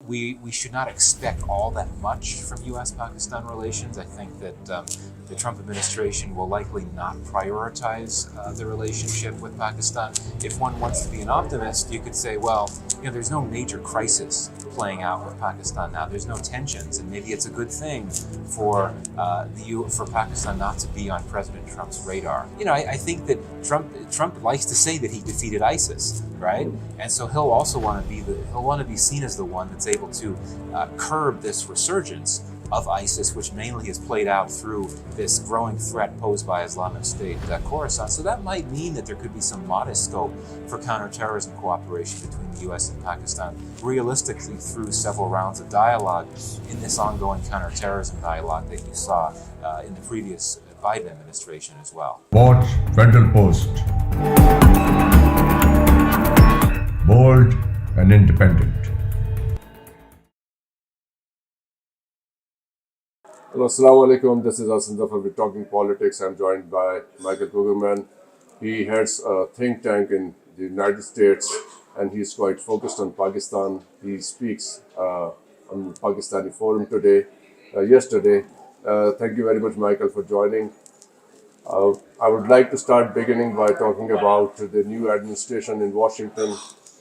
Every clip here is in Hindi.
we should not expect all that much from U.S.-Pakistan relations. I think that the Trump administration will likely not prioritize the relationship with Pakistan. If one wants to be an optimist, you could say, well, there's no major crisis playing out with Pakistan now. There's no tensions, and maybe it's a good thing for for Pakistan not to be on President Trump's radar. I think that Trump likes to say that he defeated ISIS, right? And so he'll also want to be seen as the one that's able to curb this resurgence of ISIS, which mainly is played out through this growing threat posed by Islamic State Khorasan. So that might mean that there could be some modest scope for counterterrorism cooperation between the U.S. and Pakistan, realistically through several rounds of dialogue in this ongoing counterterrorism dialogue that you saw in the previous Biden administration as well. Watch Federal Post. Bold and independent. Hello, Assalamu alaikum. This is Asim Zafar with Talking Politics. I'm joined by Michael Kugelman. He heads a think tank in the United States and he's quite focused on Pakistan. He speaks on the Pakistani forum yesterday. Thank you very much, Michael, for joining. I would like to start beginning by talking about the new administration in Washington.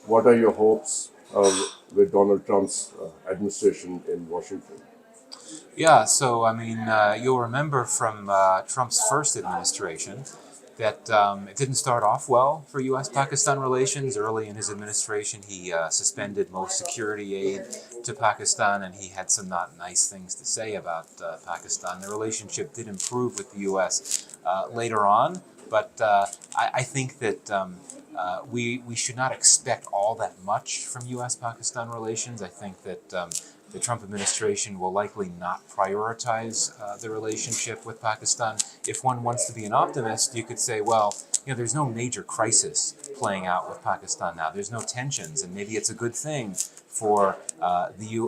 What are your hopes with Donald Trump's administration in Washington? Yeah, so you'll remember from Trump's first administration that it didn't start off well for U.S.-Pakistan relations. Early in his administration, he suspended most security aid to Pakistan, and he had some not nice things to say about Pakistan. The relationship did improve with the U.S. Later on, but I think that we should not expect all that much from U.S.-Pakistan relations. I think that the Trump administration will likely not prioritize the relationship with Pakistan. If one wants to be an optimist, you could say, well, there's no major crisis playing out with Pakistan now. There's no tensions, and maybe it's a good thing for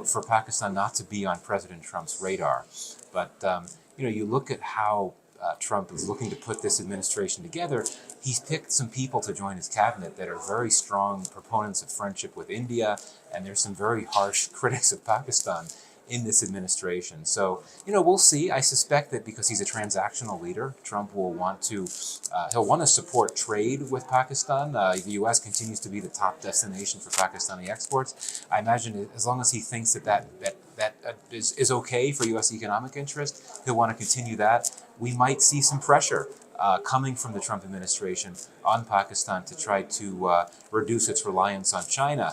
for Pakistan not to be on President Trump's radar. But you look at how Trump is looking to put this administration together. He's picked some people to join his cabinet that are very strong proponents of friendship with India, and there's some very harsh critics of Pakistan in this administration. So, we'll see. I suspect that because he's a transactional leader, Trump will want to, he'll want to support trade with Pakistan. The U.S. continues to be the top destination for Pakistani exports. I imagine as long as he thinks that is okay for U.S. economic interest, he'll want to continue that. We might see some pressure coming from the Trump administration on Pakistan to try to reduce its reliance on China.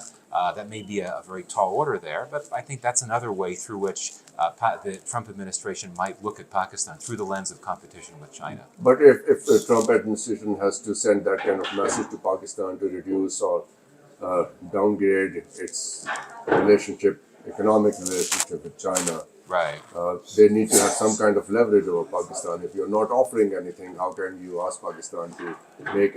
That may be a very tall order there, but I think that's another way through which the Trump administration might look at Pakistan through the lens of competition with China. But if the Trump administration has to send that kind of message to Pakistan to reduce or downgrade its economic relationship with China, right? They need to have some kind of leverage over Pakistan. If you're not offering anything, how can you ask Pakistan to make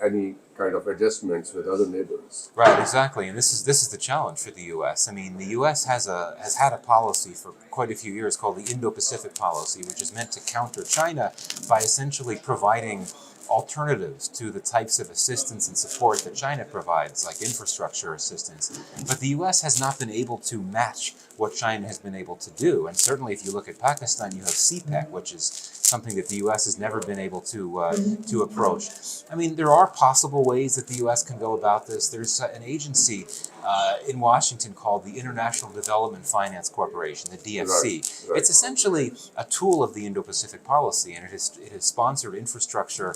any kind of adjustments with other neighbors? Right, exactly. And this is the challenge for the U.S. I mean, the U.S. has had a policy for quite a few years called the Indo-Pacific policy, which is meant to counter China by essentially providing alternatives to the types of assistance and support that China provides, like infrastructure assistance. But the U.S. has not been able to match what China has been able to do. And certainly if you look at Pakistan, you have CPEC, which is something that the U.S. has never been able to approach. I mean, there are possible ways that the U.S. can go about this. There's an agency in Washington called the International Development Finance Corporation, the DFC. Right. It's essentially a tool of the Indo-Pacific policy, and it has sponsored infrastructure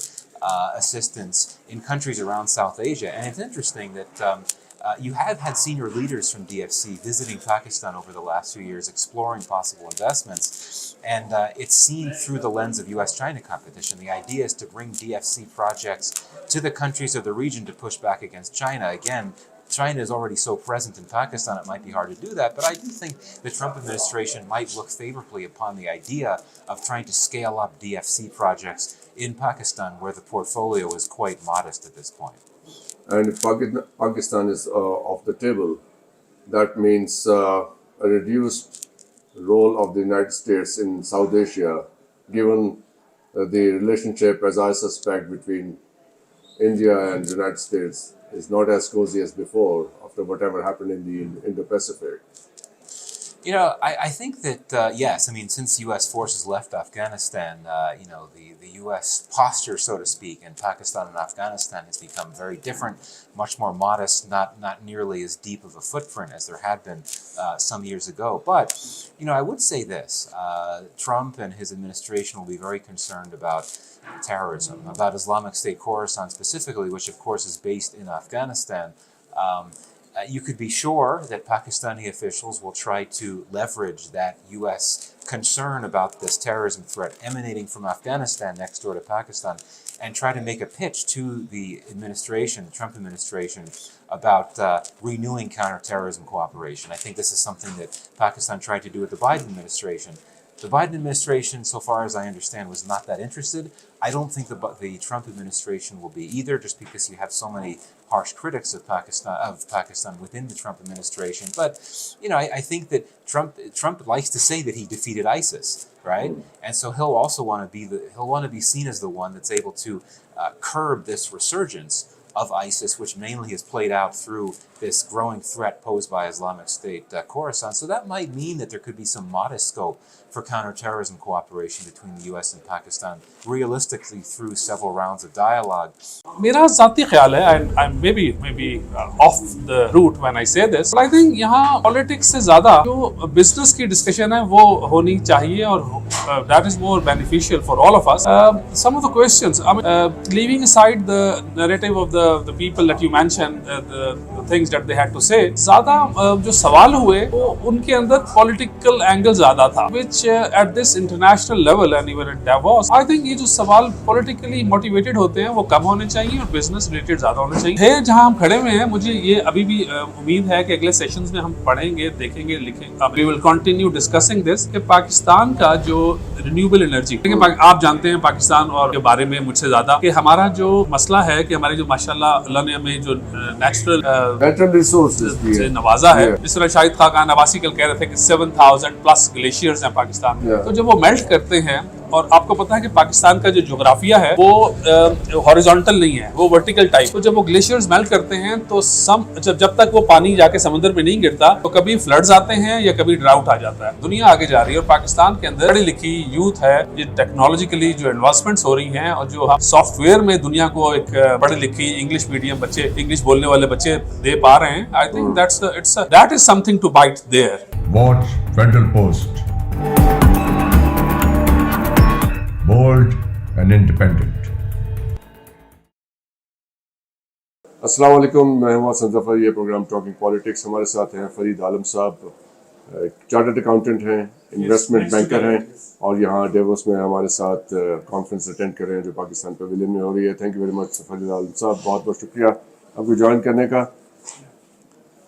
assistance in countries around South Asia. And it's interesting that you have had senior leaders from DFC visiting Pakistan over the last few years, exploring possible investments, and it's seen through the lens of U.S.-China competition. The idea is to bring DFC projects to the countries of the region to push back against China. Again, China is already so present in Pakistan, it might be hard to do that, but I do think the Trump administration might look favorably upon the idea of trying to scale up DFC projects in Pakistan, where the portfolio is quite modest at this point. And if Pakistan is off the table, that means a reduced role of the United States in South Asia, given the relationship, as I suspect, between India and the United States is not as cozy as before after whatever happened in the Indo-Pacific. I think that, yes, I mean, since U.S. forces left Afghanistan, the U.S. posture, so to speak, in Pakistan and Afghanistan has become very different, much more modest, not nearly as deep of a footprint as there had been some years ago. But, I would say this, Trump and his administration will be very concerned about terrorism, about Islamic State Khorasan specifically, which of course is based in Afghanistan. You could be sure that Pakistani officials will try to leverage that U.S. concern about this terrorism threat emanating from Afghanistan next door to Pakistan and try to make a pitch to the administration, the Trump administration, about renewing counterterrorism cooperation. I think this is something that Pakistan tried to do with the Biden administration. The Biden administration, so far as I understand, was not that interested. I don't think the Trump administration will be either, just because you have so many harsh critics of Pakistan within the Trump administration. But I think that Trump likes to say that he defeated ISIS, right? And so he'll also want to be seen as the one that's able to curb this resurgence of ISIS, which mainly has played out through this growing threat posed by Islamic State Khorasan. So that might mean that there could be some modest scope for counterterrorism cooperation between the US and Pakistan, realistically through several rounds of dialogue. मेरा ज़ाती ख्याल है, and I'm maybe off the route when I say this, but I think यहाँ politics से ज़्यादा जो business की discussion है वो होनी चाहिए, और that is more beneficial for all of us. Some of the questions, I mean, leaving aside the narrative of the people that you mentioned, the things that they had to say, ज़्यादा जो सवाल हुए वो उनके अंदर political angle ज़्यादा था, which at this international level and even at Davos, I think ये जो सवाल politically motivated होते हैं वो कम होने चाहिए और business related ज़्यादा होने चाहिए. है जहाँ हम खड़े हुए हैं, मुझे ये अभी भी उम्मीद है कि अगले सेशंस में हम पढ़ेंगे, देखेंगे, लिखेंगे. We will continue discussing this कि पाकिस्तान का जो renewable energy, आप जानते हैं पाकिस्तान और के बारे में मुझसे ज़्यादा कि हमारा जो मसला है कि हमारे जो माशाल्लाह अल्लाह ने हमें जो नेचुरल रिसोर्सेज से नवाजा है, जिस तरह शाहिद खान नवासी कल कह रहे थे कि 7,000 प्लस ग्लेशियर्स हैं पाकिस्तान में. तो जब वो मेल्ट करते हैं, और आपको पता है कि पाकिस्तान का जो जोग्राफिया है वो हॉरिजॉन्टल नहीं है, वो वर्टिकल टाइप. तो जब वो ग्लेशियर्स मेल्ट करते हैं तो जब तक वो पानी जाके समुद्र में नहीं गिरता तो कभी फ्लड्स आते हैं या कभी ड्राउट आ जाता है. दुनिया आगे जा रही है और पाकिस्तान के अंदर पढ़ी लिखी यूथ है, ये टेक्नोलॉजिकली जो एडवांसमेंट्स हो रही हैं और जो हम सॉफ्टवेयर में दुनिया को एक पढ़ी लिखी इंग्लिश मीडियम बच्चे, इंग्लिश बोलने वाले बच्चे दे पा रहे हैं. I think that is something to bite there. Watch Federal Post. Bold and independent. अस्सलाम वालेकुम, मैं हूं हसन ज़फ़र. ये प्रोग्राम टॉकिंग पॉलिटिक्स. हमारे साथ हैं फरीद आलम साहब, चार्टर्ड अकाउंटेंट हैं, इन्वेस्टमेंट बैंकर हैं और यहाँ डेवोस में हमारे साथ कॉन्फ्रेंस अटेंड कर रहे हैं जो पाकिस्तान पवेलियन में हो रही है. Thank you very much Farid Alam sahab, बहुत बहुत शुक्रिया आपको ज्वाइन करने का.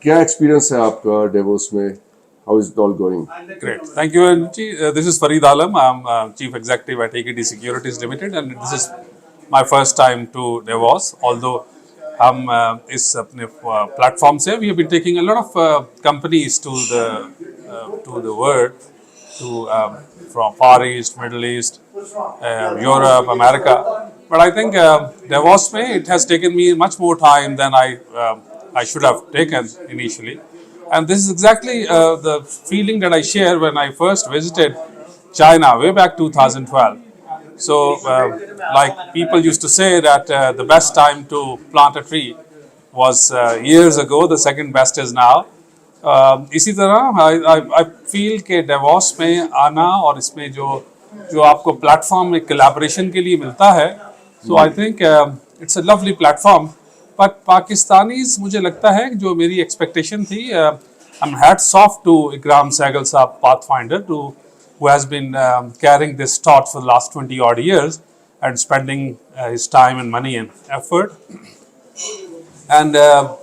क्या एक्सपीरियंस है आपका डेवोस में? How is it all going? Great. Thank you. This is Farid Alam. I'm Chief Executive at AKT Securities Limited, and this is my first time to Davos. Although हम इस अपने प्लेटफॉर्म से we have been taking a lot of companies to the world, from Far East, Middle East, Europe, America. But I think Davos में it has taken me much more time than I should have taken initially. And this is exactly the feeling that I share when I first visited China way back 2012. So, like people used to say that the best time to plant a tree was years ago, the second best is now. इसी तरह I feel कि Davos में आना और इसमें जो आपको platform में collaboration के लिए मिलता है, so I think it's a lovely platform. But Pakistanis, मुझे लगता है जो मेरी expectation थी, I'm hats off to Ikram Sehgal Saab, Pathfinder, who has been carrying this torch for the last 20 odd years and spending his time and money and effort. And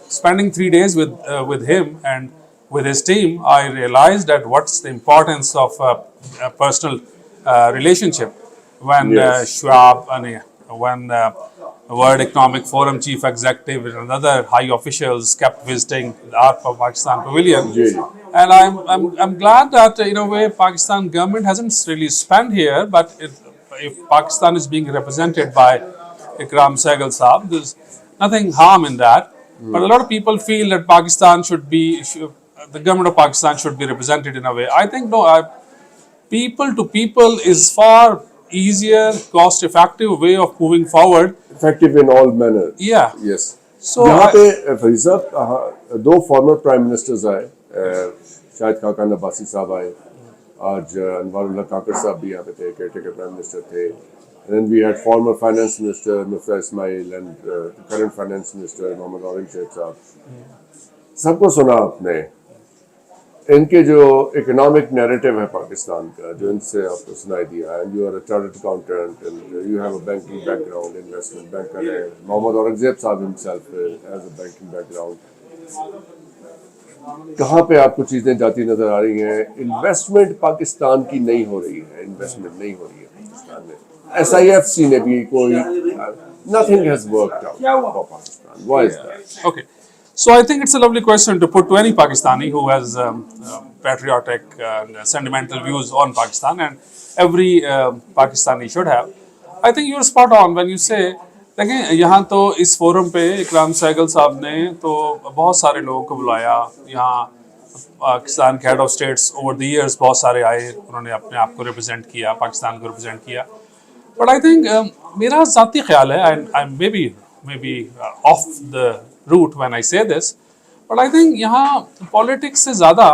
spending 3 days with him and with his team, I realized that what's the importance of a personal relationship. When Schwab and when World Economic Forum Chief Executive and other high officials kept visiting the Art of Pakistan Pavilion. And I'm glad that in a way Pakistan government hasn't really spent here, but if Pakistan is being represented by Ikram Sehgal Saab, there's nothing harm in that. But a lot of people feel that Pakistan should be the government of Pakistan should be represented in a way. I think no, people to people is far easier, cost-effective way of moving forward. Effective in all manner. Yeah. Yes. So यहाँ पे फरीद साहब दो फॉर्मर प्राइम मिनिस्टर्स आए, शाहिद खाकान अब्बासी साहब आए, आज अनवारुल्लाह काकड़ साहब भी यहाँ पे थे, केयरटेकर प्राइम मिनिस्टर थे. And then we had former finance minister Mufta Ismail and the current finance minister Mohammad Aurangzeb साहब. सबको सुना आपने. इनके जो इकोनॉमिक नैरेटिव है पाकिस्तान का, जो इनसे आपको सुनाई दिया, and you are a chartered accountant and you have a banking background, investment banker है. Mohammad Aurangzeb sahab himself has a banking background. कहाँ पे आपको चीजें जाती नजर आ रही हैं? इन्वेस्टमेंट पाकिस्तान की नहीं हो रही है, इन्वेस्टमेंट नहीं हो रही है पाकिस्तान में. SIFC ने भी कोई nothing has worked out for Pakistan. Why is that? okay. So I think it's a lovely question to put to any Pakistani who has patriotic and sentimental views on Pakistan, and every Pakistani should have. I think you're spot on when you say, देखें यहाँ तो इस फोरम पे इकराम सहगल साहब ने तो बहुत सारे लोगों को बुलाया. यहाँ पाकिस्तान के head of states over the years बहुत सारे आए, उन्होंने अपने आप को रिप्रेजेंट किया, पाकिस्तान को रिप्रेजेंट किया. बट आई थिंक मेरा ज़ाती ख्याल है, I may be off the route when I say this, but I think यहाँ पॉलिटिक्स से ज़्यादा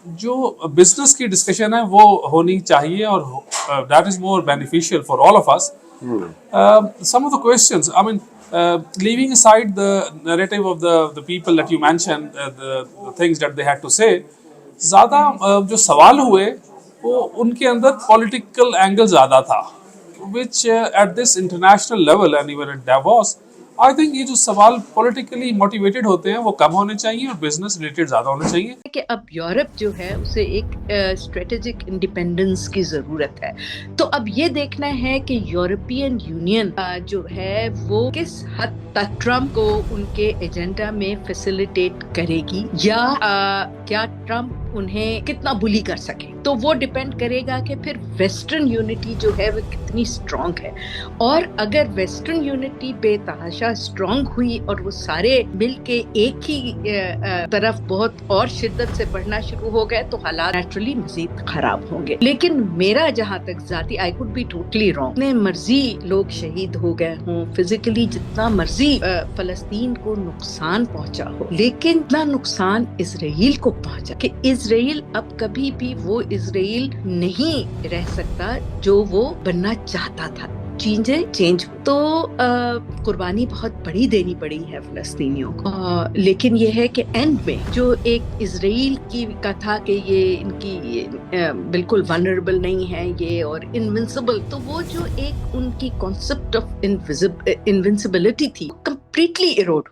जो बिजनेस की डिस्कशन है वो होनी चाहिए, और that is more beneficial for all of us. Some of the questions, I mean, leaving aside the narrative of the people that you mentioned, the things that they had to say, ज़्यादा जो सवाल हुए वो उनके अंदर political angle ज़्यादा था, which at this international level and even at Davos, I think ये जो सवाल politically motivated होते हैं वो कम होने चाहिए और business related ज़्यादा होने चाहिए. कि अब यूरोप जो है उसे एक स्ट्रेटेजिक इंडिपेंडेंस की ज़रूरत है. तो अब ये देखना है कि यूरोपियन यूनियन जो है वो किस हद तक ट्रम्प को उनके एजेंडा में फैसिलिटेट करेगी, या क्या ट्रम्प उन्हें कितना बुली कर सके. तो वो डिपेंड करेगा कि फिर वेस्टर्न यूनिटी जो है वो कितनी स्ट्रॉन्ग है. और अगर वेस्टर्न यूनिटी बेतहाशा स्ट्रॉन्ग हुई और वो सारे मिल के एक ही तरफ बहुत और शिद्दत से बढ़ना शुरू हो गए तो हालात नेचुरली मजीद खराब होंगे. लेकिन मेरा जहाँ तक जाती, I could be totally wrong, जितने मर्जी लोग शहीद हो गए हों, फिजिकली जितना मर्जी फलस्तीन को नुकसान पहुंचा हो, लेकिन इतना नुकसान इजराइल को पहुंचा कि इजराइल अब कभी भी वो इजराइल नहीं रह सकता जो वो बनना चाहता था. चीजें चेंज हो तो कुर्बानी बहुत बड़ी देनी पड़ी है फलस्तीनियों को. लेकिन ये है कि एंड में जो एक इजराइल का था कि ये इनकी बिल्कुल वनरेबल नहीं है ये और इनविंसिबल, तो वो जो एक उनकी कॉन्सेप्ट ऑफ इनविंसिबिलिटी थी कंप्लीटली इरोड.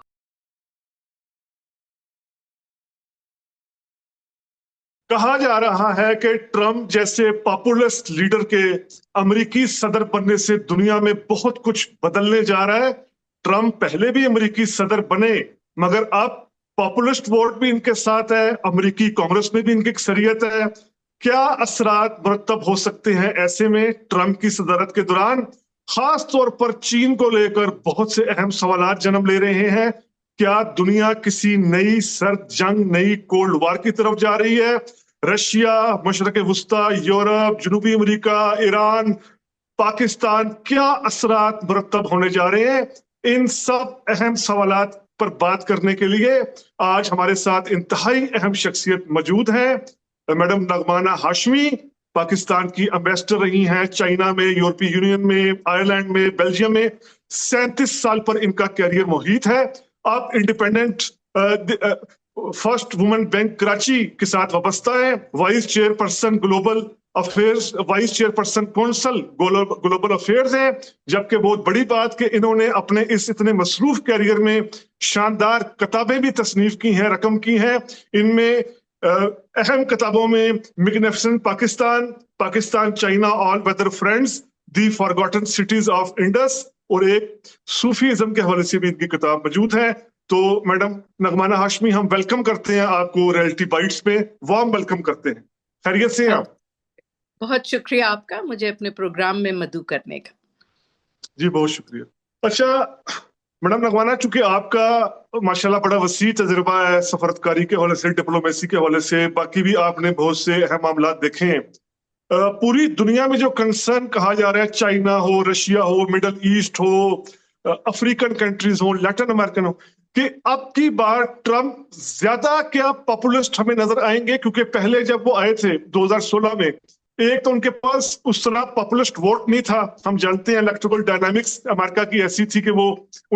कहा जा रहा है कि ट्रम्प जैसे पॉपुलिस्ट लीडर के अमेरिकी सदर बनने से दुनिया में बहुत कुछ बदलने जा रहा है. ट्रम्प पहले भी अमेरिकी सदर बने, मगर अब पॉपुलिस्ट वोट भी इनके साथ है, अमेरिकी कांग्रेस में भी इनकी अक्सरियत है. क्या असरात मुरतब हो सकते हैं ऐसे में ट्रम्प की सदारत के दौरान? खास तौर पर चीन को लेकर बहुत से अहम सवालात जन्म ले रहे हैं. क्या दुनिया किसी नई सर्द जंग, नई कोल्ड वार की तरफ जा रही है? रशिया, मशरक वुस्ता, यूरोप, जनूबी अमेरिका, ईरान, पाकिस्तान, क्या असरात मुरतब होने जा रहे हैं? इन सब अहम सवालात पर बात करने के लिए आज हमारे साथ इंतहाई अहम शख्सियत मौजूद है. मैडम नगमाना हाशमी पाकिस्तान की एम्बेसडर रही हैं चाइना में, यूरोपीय यूनियन में, आयरलैंड में, बेल्जियम में. 37 साल पर इनका कैरियर मुहित है. आप independent first women bank Karachi के साथ वाबस्ता है, vice chairperson global affairs, vice chairperson council global affairs है. जबकि बहुत बड़ी बात कि इन्होंने अपने इस इतने मसरूफ कैरियर में शानदार किताबें भी तसनीफ की हैं, रकम की हैं. इनमें अहम किताबों में magnificent Pakistan, Pakistan China all weather friends, the forgotten cities of Indus, और एक सूफीइज्म के हवाले से भी इनकी किताब मौजूद है. तो मैडम नगमाना हाशमी, हम वेलकम करते हैं आपको रियलिटी बाइट्स पे, वार्म वेलकम करते हैं. खैरियत से हैं आप? बहुत शुक्रिया आपका मुझे अपने प्रोग्राम में मदऊ करने का. जी बहुत शुक्रिया. अच्छा मैडम नगवाना, चूंकि आपका माशाल्लाह बड़ा वसी तजुर्बा है सफरतकारी के हवाले से, डिप्लोमेसी के हवाले से, बाकी भी आपने बहुत से अहम मामला देखे हैं। पूरी दुनिया में जो कंसर्न कहा जा रहा है, चाइना हो, रशिया हो, मिडल ईस्ट हो, अफ्रीकन कंट्रीज हो, लैटिन अमेरिकन हो, कि अब की बार ट्रम्प ज्यादा क्या पॉपुलिस्ट हमें नजर आएंगे? क्योंकि पहले जब वो आए थे 2016 में, एक तो उनके पास उस तरह पॉपुलिस्ट वोट नहीं था। हम जानते हैं इलेक्ट्रोल डायनामिक्स अमेरिका की ऐसी थी कि वो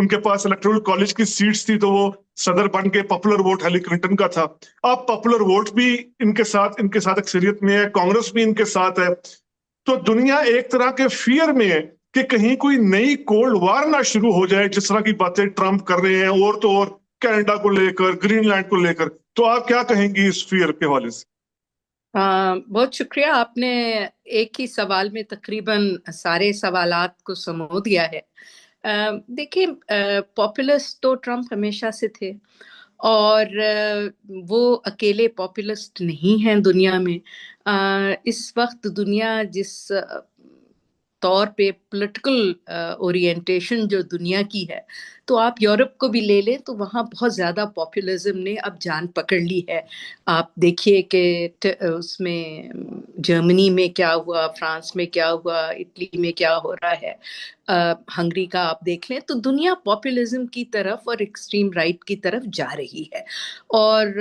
उनके पास इलेक्ट्रोल कॉलेज की सीट्स थी, तो वो सदर बन के पॉपुलर वोट हिलरी क्लिंटन का था। अब पॉपुलर वोट भी इनके साथ अक्सरियत में है, कांग्रेस भी इनके साथ है। तो दुनिया एक तरह के फियर में है कि कहीं कोई नई कोल्ड वार ना शुरू हो जाए, जिस तरह की बातें ट्रम्प कर रहे हैं, और तो और कनाडा को लेकर, ग्रीनलैंड को लेकर। तो आप क्या कहेंगी इस फियर के हवाले से? बहुत शुक्रिया, आपने एक ही सवाल में तकरीबन सारे सवालात को समो दिया है। देखिए, पॉपुलिस्ट तो ट्रम्प हमेशा से थे, और वो अकेले पॉपुलिस्ट नहीं हैं दुनिया में। इस वक्त दुनिया जिस तौर पे पॉलिटिकल ओरिएंटेशन जो दुनिया की है, तो आप यूरोप को भी ले लें तो वहाँ बहुत ज़्यादा पॉपुलिज्म ने अब जान पकड़ ली है। आप देखिए कि उसमें जर्मनी में क्या हुआ, फ्रांस में क्या हुआ, इटली में क्या हो रहा है, हंगरी का आप देख लें। तो दुनिया पॉपुलिज्म की तरफ और एक्सट्रीम राइट की तरफ जा रही है, और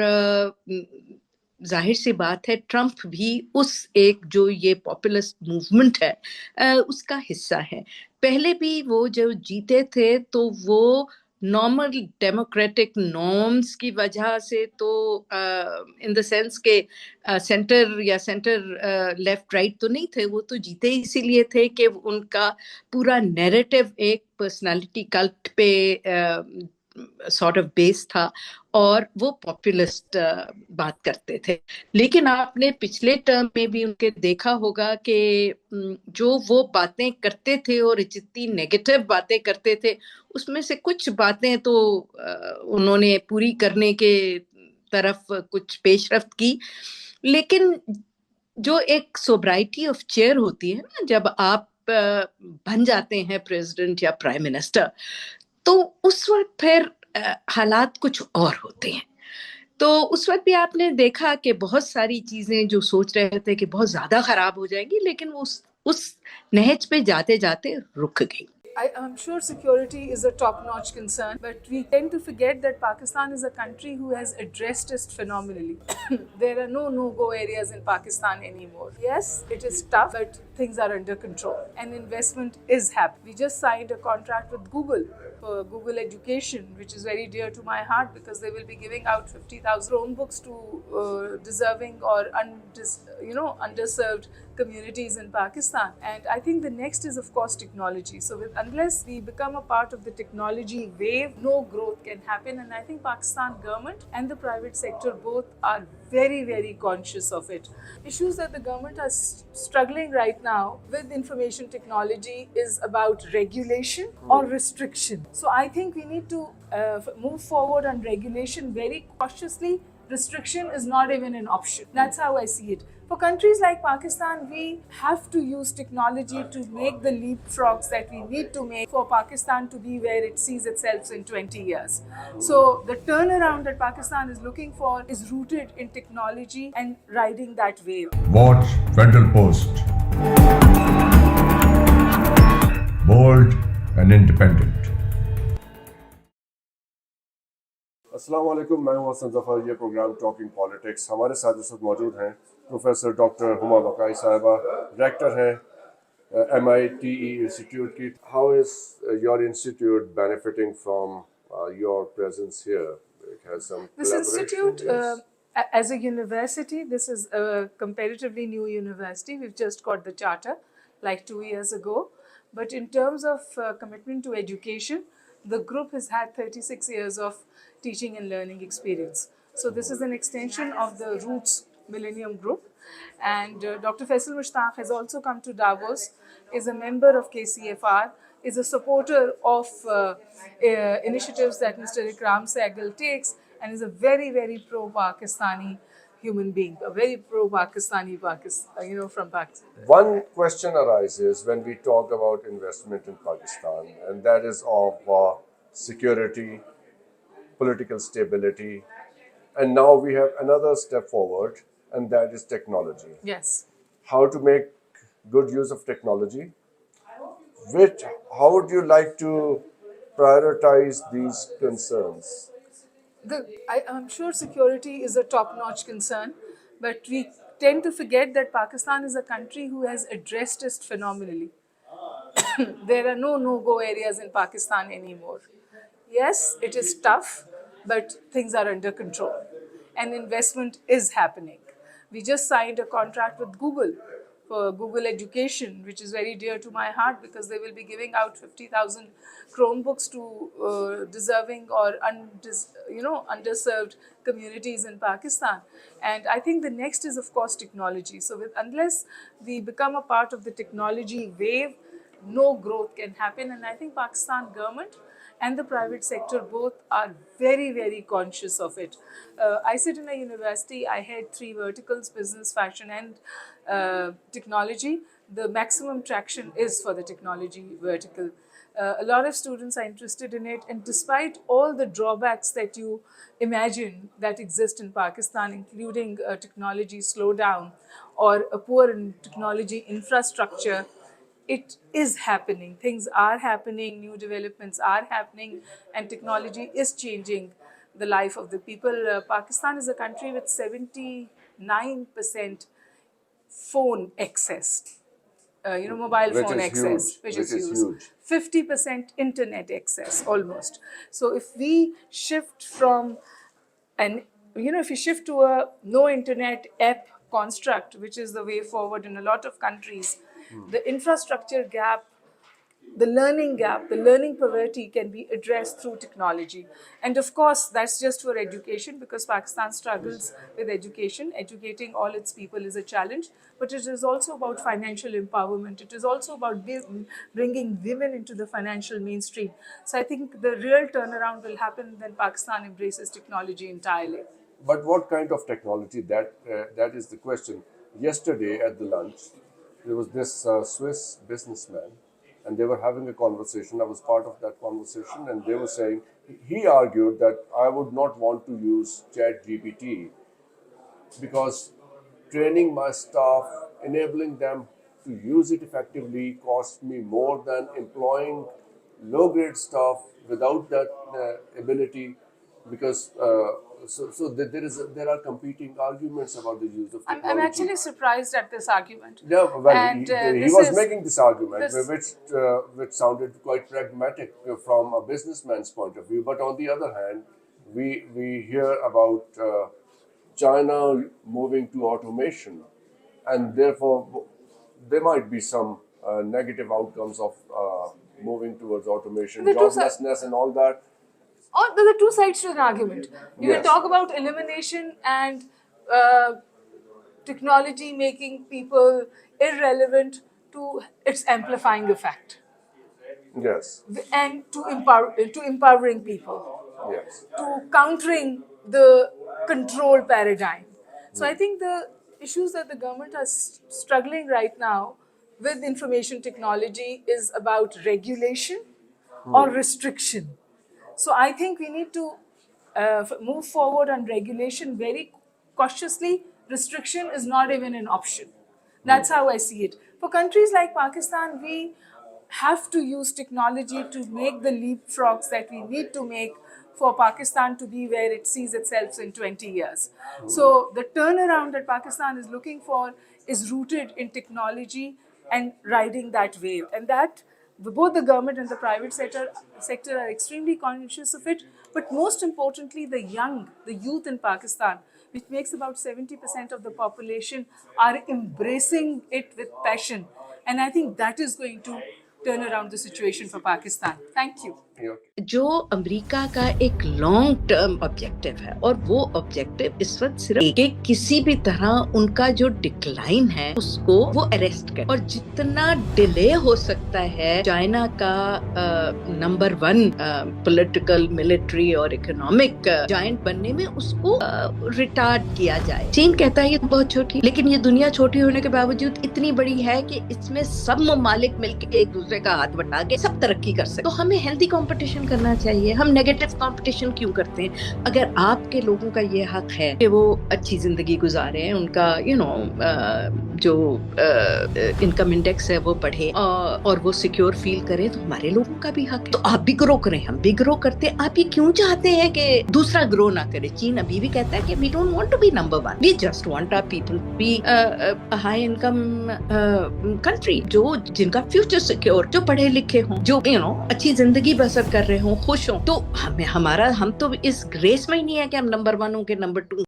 जाहिर सी बात है ट्रम्प भी उस एक जो ये पॉपुलिस्ट मूवमेंट है उसका हिस्सा है। पहले भी वो जो जीते थे तो वो नॉर्मल डेमोक्रेटिक नॉर्म्स की वजह से, तो इन द सेंस के सेंटर या सेंटर लेफ्ट राइट तो नहीं थे, वो तो जीते इसीलिए थे कि उनका पूरा नैरेटिव एक पर्सनालिटी कल्ट पे सॉर्ट ऑफ बेस था, और वो पॉपुलिस्ट बात करते थे। लेकिन आपने पिछले टर्म में भी उनके देखा होगा कि जो वो बातें करते थे और जितनी नेगेटिव बातें करते थे, उसमें से कुछ बातें तो उन्होंने पूरी करने के तरफ कुछ पेशरफ्त की। लेकिन जो एक सोब्राइटी ऑफ चेयर होती है ना, जब आप बन जाते हैं प्रेसिडेंट या प्राइम मिनिस्टर, तो उस वक्त फिर हालात कुछ और होते हैं। तो उस वक्त भी आपने देखा कि बहुत सारी चीजें जो सोच रहे थे कि बहुत ज्यादा खराब हो जाएंगी, लेकिन वो उस नहज पे जाते जाते रुक गई। I'm sure security is a top-notch concern, but we tend to forget that Pakistan is a country who has addressed it phenomenally. There are no no-go areas in Pakistan anymore. Yes, it is tough, but things are under control, and investment is happening. We just signed a contract with Google for Google Education, which is very dear to my heart because they will be giving out 50,000 Chromebooks to deserving or underserved communities in Pakistan. And I think the next is, of course, technology. So unless we become a part of the technology wave, no growth can happen. And I think Pakistan government and the private sector both are very, very conscious of it. Issues that the government is struggling right now with information technology is about regulation or restriction. So I think we need to move forward on regulation very cautiously. Restriction is not even an option. That's how I see it. For countries like Pakistan, we have to use technology to make the leapfrogs that we need to make for Pakistan to be where it sees itself in 20 years. So the turnaround that Pakistan is looking for is rooted in technology and riding that wave. Watch Federal Post. Bold and independent. अस्सलाम वालेकुम, मैं हूं हसन जफर। ये प्रोग्राम टॉकिंग पॉलिटिक्स। हमारे साथ इस वक्त मौजूद हैं प्रोफेसर डॉक्टर हुमा बकाई साहिबा, डायरेक्टर हैं MITE इंस्टीट्यूट की। How is your institute benefiting from your presence here? It has some This institute, yes. As a university, this is a comparatively new university. We've just got the charter like 2 years ago. But in terms of commitment to education, the group has had 36 years of teaching and learning experience. So this is an extension of the Roots Millennium Group. And Dr. Faisal Mushtaq has also come to Davos, is a member of KCFR, is a supporter of initiatives that Mr. Ikram Sehgal takes, and is a very, very pro-Pakistani human being, a very pro-Pakistani from Pakistan. One question arises when we talk about investment in Pakistan, and that is of security, political stability, and now we have another step forward, and that is technology. Yes. How to make good use of technology? How would you like to prioritize these concerns? I'm sure security is a top-notch concern, but we tend to forget that Pakistan is a country who has addressed it phenomenally. There are no no-go areas in Pakistan anymore. Yes, it is tough, but things are under control and investment is happening. We just signed a contract with Google for Google Education, which is very dear to my heart because they will be giving out 50,000 Chromebooks to deserving or underserved communities in Pakistan. And I think the next is, of course, technology. So unless we become a part of the technology wave, no growth can happen. And I think Pakistan government and the private sector both are very, very conscious of it. I sit in a university, I had 3 verticals, business, fashion and technology. The maximum traction is for the technology vertical. A lot of students are interested in it, and despite all the drawbacks that you imagine that exist in Pakistan, including technology slowdown or a poor technology infrastructure, it is happening. Things are happening, new developments are happening, and technology is changing the life of the people. Pakistan is a country with 79% phone access, mobile Which phone is access, huge. which Which is is huge. huge. 50% internet access almost. So if we shift from if you shift to a no internet app construct, which is the way forward in a lot of countries, the infrastructure gap, the learning gap, the learning poverty can be addressed through technology. And of course, that's just for education because Pakistan struggles with education. Educating all its people is a challenge, but it is also about financial empowerment. It is also about bringing women into the financial mainstream. So I think the real turnaround will happen when Pakistan embraces technology entirely. But what kind of technology? That is the question. Yesterday at the lunch, there was this Swiss businessman, and they were having a conversation. I was part of that conversation, and they were saying, he argued that I would not want to use ChatGPT because training my staff, enabling them to use it effectively costs me more than employing low-grade staff without that ability, because there are competing arguments about the use of technology. I'm actually surprised at this argument. Yeah, well, And, he was making this argument, which sounded quite pragmatic from a businessman's point of view. But on the other hand, we hear about China moving to automation, and therefore there might be some negative outcomes of moving towards automation, joblessness, and all that. There are two sides to an argument. You can Yes. talk about elimination and technology making people irrelevant to its amplifying effect, Yes, and to empowering people, yes. to countering the control paradigm. So I think the issues that the government are struggling right now with information technology is about regulation or restriction. So I think we need to move forward on regulation very cautiously. Restriction is not even an option. That's how I see it. For countries like Pakistan, we have to use technology to make the leapfrogs that we need to make for Pakistan to be where it sees itself in 20 years. So the turnaround that Pakistan is looking for is rooted in technology and riding that wave. And that both the government and the private sector are extremely conscious of it. But most importantly, the youth in Pakistan, which makes about 70% of the population, are embracing it with passion. And I think that is going to turn around the situation for Pakistan. Thank you. जो अमेरिका का एक लॉन्ग टर्म ऑब्जेक्टिव है, और वो ऑब्जेक्टिव इस वक्त सिर्फ एक किसी भी तरह उनका जो डिक्लाइन है उसको वो अरेस्ट कर, और जितना डिले हो सकता है चाइना का नंबर 1 पॉलिटिकल, मिलिट्री और इकोनॉमिक जायंट बनने में उसको रिटार्ड किया जाए। चीन कहता है ये बहुत छोटी, लेकिन ये दुनिया छोटी होने के बावजूद इतनी बड़ी है कि इसमें सब ममालिक मिलकर एक दूसरे का हाथ बटा के सब तरक्की कर सकते। तो हमें हेल्दी कंपटीशन करना चाहिए। हम नेगेटिव कंपटीशन क्यों करते हैं? अगर आपके लोगों का ये हक है कि वो अच्छी जिंदगी गुजारें, उनका जो इनकम इंडेक्स है वो बढ़े और वो सिक्योर फील करें, तो हमारे लोगों का भी हक है। तो आप भी ग्रो करें, हम भी ग्रो करते हैं। आप ये क्यों चाहते हैं कि दूसरा ग्रो ना करे? चीन अभी भी कहता है कि we don't want to be number one, we just want our people to be high income country, जो जिनका फ्यूचर सिक्योर, जो पढ़े लिखे हों, जो अच्छी जिंदगी बसर कर रहे हों, खुश हों। तो हम तो इस रेस में ही नहीं है कि हम नंबर वन हो के नंबर टू।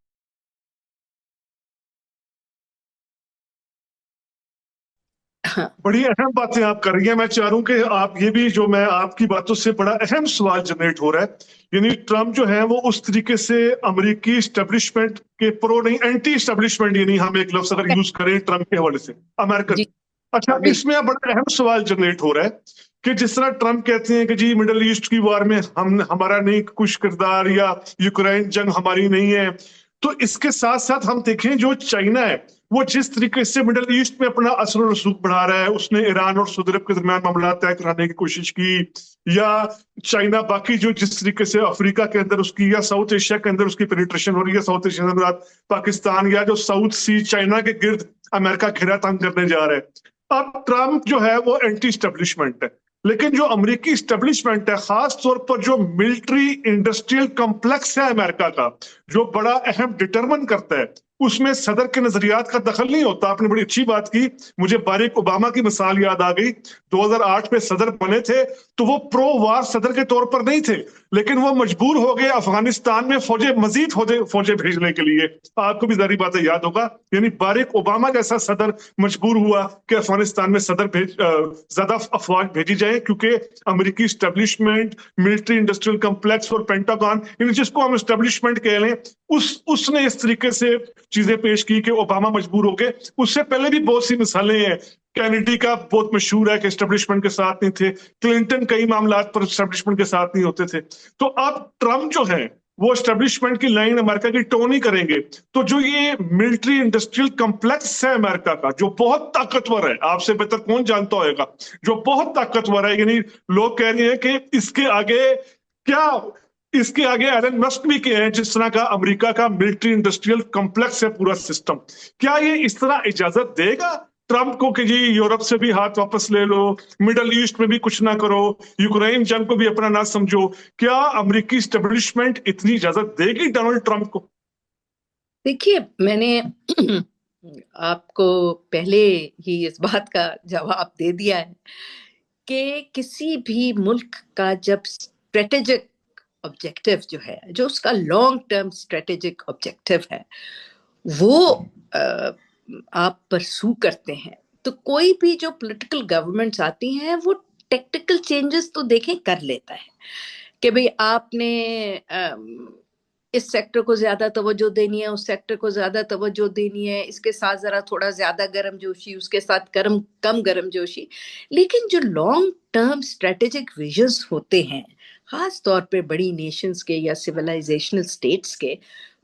बड़ी अहम बातें आप कर रही हैं। मैं चाह रहा हूं कि आप ये भी, जो मैं आपकी बातों से बड़ा अहम सवाल जनरेट हो रहा है, यानी ट्रम्प जो है वो उस तरीके से अमेरिकी स्टैब्लिशमेंट के प्रो नहीं, एंटी स्टैब्लिशमेंट, यानी हम एक लफ्ज अगर यूज करें ट्रम्प के हवाले से, अमेरिकन। जी अच्छा, इसमें अब बड़ा अहम सवाल जनरेट हो रहा है कि जिस तरह ट्रम्प कहते हैं कि जी मिडल ईस्ट की वार में हमारा नहीं कुछ किरदार, या यूक्रेन जंग हमारी नहीं है, तो इसके साथ साथ हम देखें जो चाइना है वो जिस तरीके से मिडल ईस्ट में अपना असर और रसूख बढ़ा रहा है, उसने ईरान और सऊदी अरब के दरमियान मामला तय कराने की कोशिश की, या चाइना बाकी जो जिस तरीके से अफ्रीका के अंदर उसकी, या साउथ एशिया के अंदर उसकी पेनिट्रेशन हो रही है, साउथ एशिया के अंदर पाकिस्तान, या जो साउथ सी चाइना के गिर्द अमेरिका घेरा तंग करने जा रहा है। अब ट्रम्प जो है वो एंटी स्टैब्लिशमेंट है, लेकिन जो अमेरिकी स्टैब्लिशमेंट है, खास तौर पर जो मिलिट्री इंडस्ट्रियल कॉम्प्लेक्स है अमेरिका का, जो बड़ा अहम डिटरमिन करता है, उसमें सदर के नजरियात का दखल नहीं होता। आपने बड़ी अच्छी बात की, मुझे बाराक ओबामा की मिसाल याद आ गई। 2008 में सदर बने थे तो वो प्रो वार सदर के तौर पर नहीं थे, लेकिन वो मजबूर हो गए अफगानिस्तान में मजीद फौजें भेजने के लिए। आपको भी सारी बातें याद होगा, यानी बाराक ओबामा जैसा सदर मजबूर हुआ कि अफगानिस्तान में ज्यादा अफवाज भेजी जाए, क्योंकि अमेरिकी स्टैब्लिशमेंट, मिलिट्री इंडस्ट्रियल कॉम्प्लेक्स और पेंटागन, जिसको हम स्टैब्लिशमेंट कह लें, उसने इस तरीके से चीजें पेश की कि ओबामा मजबूर हो गए। उससे पहले भी बहुत सी मिसालें हैं। कैनेडी का बहुत मशहूर है कि एस्टेब्लिशमेंट के साथ नहीं थे, क्लिंटन कई मामला पर एस्टेब्लिशमेंट के साथ नहीं होते थे। तो अब ट्रम्प जो है वो एस्टेब्लिशमेंट की लाइन अमेरिका की टो नहीं करेंगे। तो जो ये मिलिट्री इंडस्ट्रियल कॉम्प्लेक्स है अमेरिका का, जो बहुत ताकतवर है, आपसे बेहतर कौन जानता होगा, जो बहुत ताकतवर है, यानी लोग कह रहे हैं कि इसके आगे एलन मस्क भी के हैं, जिस तरह का अमेरिका का मिलिट्री इंडस्ट्रियल कॉम्प्लेक्स है पूरा सिस्टम। क्या ये इस तरह इजाजत देगा ट्रम्प को कि जी यूरोप से भी हाथ वापस ले लो, मिडल ईस्ट में भी कुछ ना करो, यूक्रेन जंग को भी अपना ना समझो? क्या अमेरिकी स्टैब्लिशमेंट इतनी इजाजत देगी डोनाल्ड ट्रम्प को? देखिए, मैंने आपको पहले ही इस बात का जवाब दे दिया है कि किसी भी मुल्क का जब स्ट्रेटेजिक ऑब्जेक्टिव जो है, जो उसका लॉन्ग टर्म स्ट्रेटेजिक ऑब्जेक्टिव है, वो आप परसू करते हैं, तो कोई भी जो पॉलिटिकल गवर्नमेंट्स आती हैं वो टेक्निकल चेंजेस तो देखें कर लेता है कि भाई आपने इस सेक्टर को ज्यादा तवज्जो देनी है, उस सेक्टर को ज्यादा तवज्जो देनी है, इसके साथ जरा थोड़ा ज्यादा गर्मजोशी, उसके साथ कम गर्मजोशी। लेकिन जो लॉन्ग टर्म स्ट्रेटेजिक विजन्स होते हैं, खास तौर पे बड़ी नेशंस के या सिविलाइजेशनल स्टेट्स के,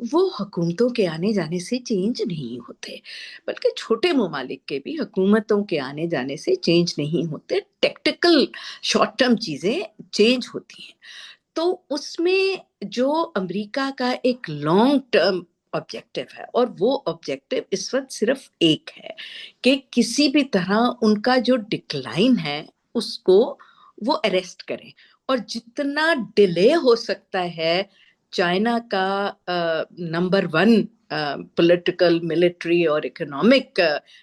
वो हुकूमतों के आने जाने से चेंज नहीं होते, बल्कि छोटे ममालिक के भी हुकूमतों के आने जाने से चेंज नहीं होते। टेक्टिकल शॉर्ट टर्म चीजें चेंज होती हैं। तो उसमें जो अमेरिका का एक लॉन्ग टर्म ऑब्जेक्टिव है, और वो ऑब्जेक्टिव इस वक्त सिर्फ एक है कि किसी भी तरह उनका जो डिक्लाइन है उसको वो अरेस्ट करें, और जितना डिले हो सकता है चाइना का नंबर वन पॉलिटिकल, मिलिट्री और इकोनॉमिक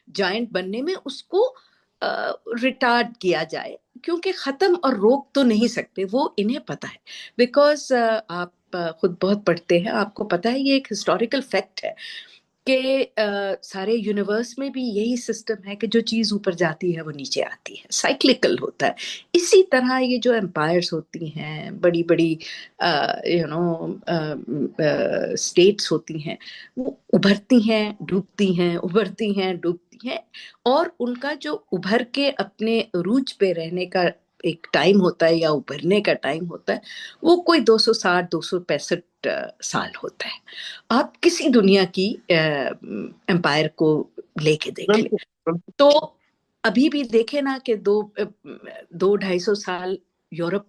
जायंट बनने में, उसको रिटार्ड किया जाए, क्योंकि खत्म और रोक तो नहीं सकते, वो इन्हें पता है। बिकॉज आप खुद बहुत पढ़ते हैं, आपको पता है, ये एक हिस्टोरिकल फैक्ट है कि सारे यूनिवर्स में भी यही सिस्टम है कि जो चीज ऊपर जाती है वो नीचे आती है, साइक्लिकल होता है। इसी तरह ये जो एम्पायर्स होती हैं, बड़ी बड़ी स्टेट्स होती हैं, वो उभरती हैं, डूबती हैं, उभरती हैं, डूबती हैं, और उनका जो उभर के अपने अरूज पे रहने का एक टाइम होता है या उभरने का टाइम होता है, वो कोई 260 265 साल होता है। आप किसी दुनिया की एम्पायर को लेके देख लें, तो अभी भी देखे ना कि 200-250 साल यूरोप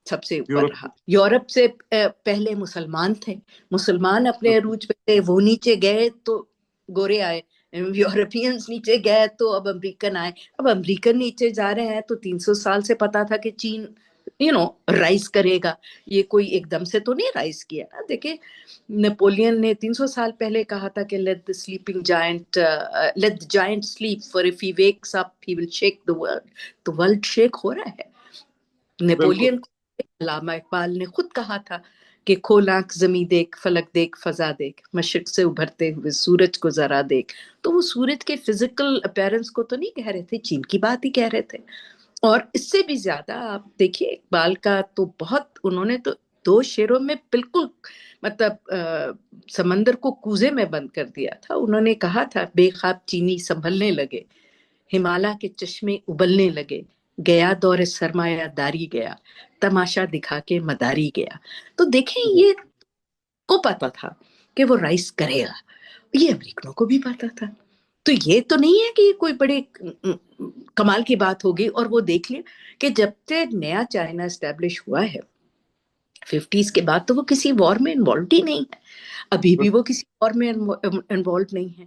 सबसे ऊपर यूरोप रहा। यूरोप से पहले मुसलमान थे, मुसलमान अपने अरूज पे थे, वो नीचे गए तो गोरे आए, यूरोपियंस नीचे गए तो अब अमेरिकन आए। अब अमेरिकन नीचे जा रहे हैं तो 300 साल से पता था कि चीन राइज करेगा। ये कोई एकदम से तो नहीं राइज किया ना। देखिए, नेपोलियन ने 300 साल पहले कहा था कि let the giant sleep for if he wakes up he will shake the world. तो वर्ल्ड शेक हो रहा है। बिल्कुल। नेपोलियन को अल्लामा इकबाल ने खुद कहा था कि खोल आंख ज़मीं देख, फलक देख, फजा देख, मशरिक से उभरते हुए सूरज को जरा देख। तो वो सूरज के फिजिकल अपीयरेंस को तो नहीं कह रहे थे, चीन की बात ही कह रहे थे। और इससे भी ज्यादा आप देखिए, इकबाल का तो बहुत, उन्होंने तो 2 शेरों में बिल्कुल मतलब समंदर को कूजे में बंद कर दिया था। उन्होंने कहा था, बेखाब चीनी संभलने लगे, हिमालय के चश्मे उबलने लगे, गया दौर सरमायादारी गया, तमाशा दिखा के मदारी गया। तो देखें, ये को पता था कि वो राइज करेगा, ये अमेरिकनों को भी पता था। तो ये तो नहीं है कि कोई बड़े कमाल की बात होगी। और वो देख लिया कि जब से नया चाइना एस्टेब्लिश हुआ है 50s के बाद, तो वो किसी वॉर में इन्वॉल्व ही नहीं है। अभी भी वो किसी वॉर में इन्वॉल्व नहीं है।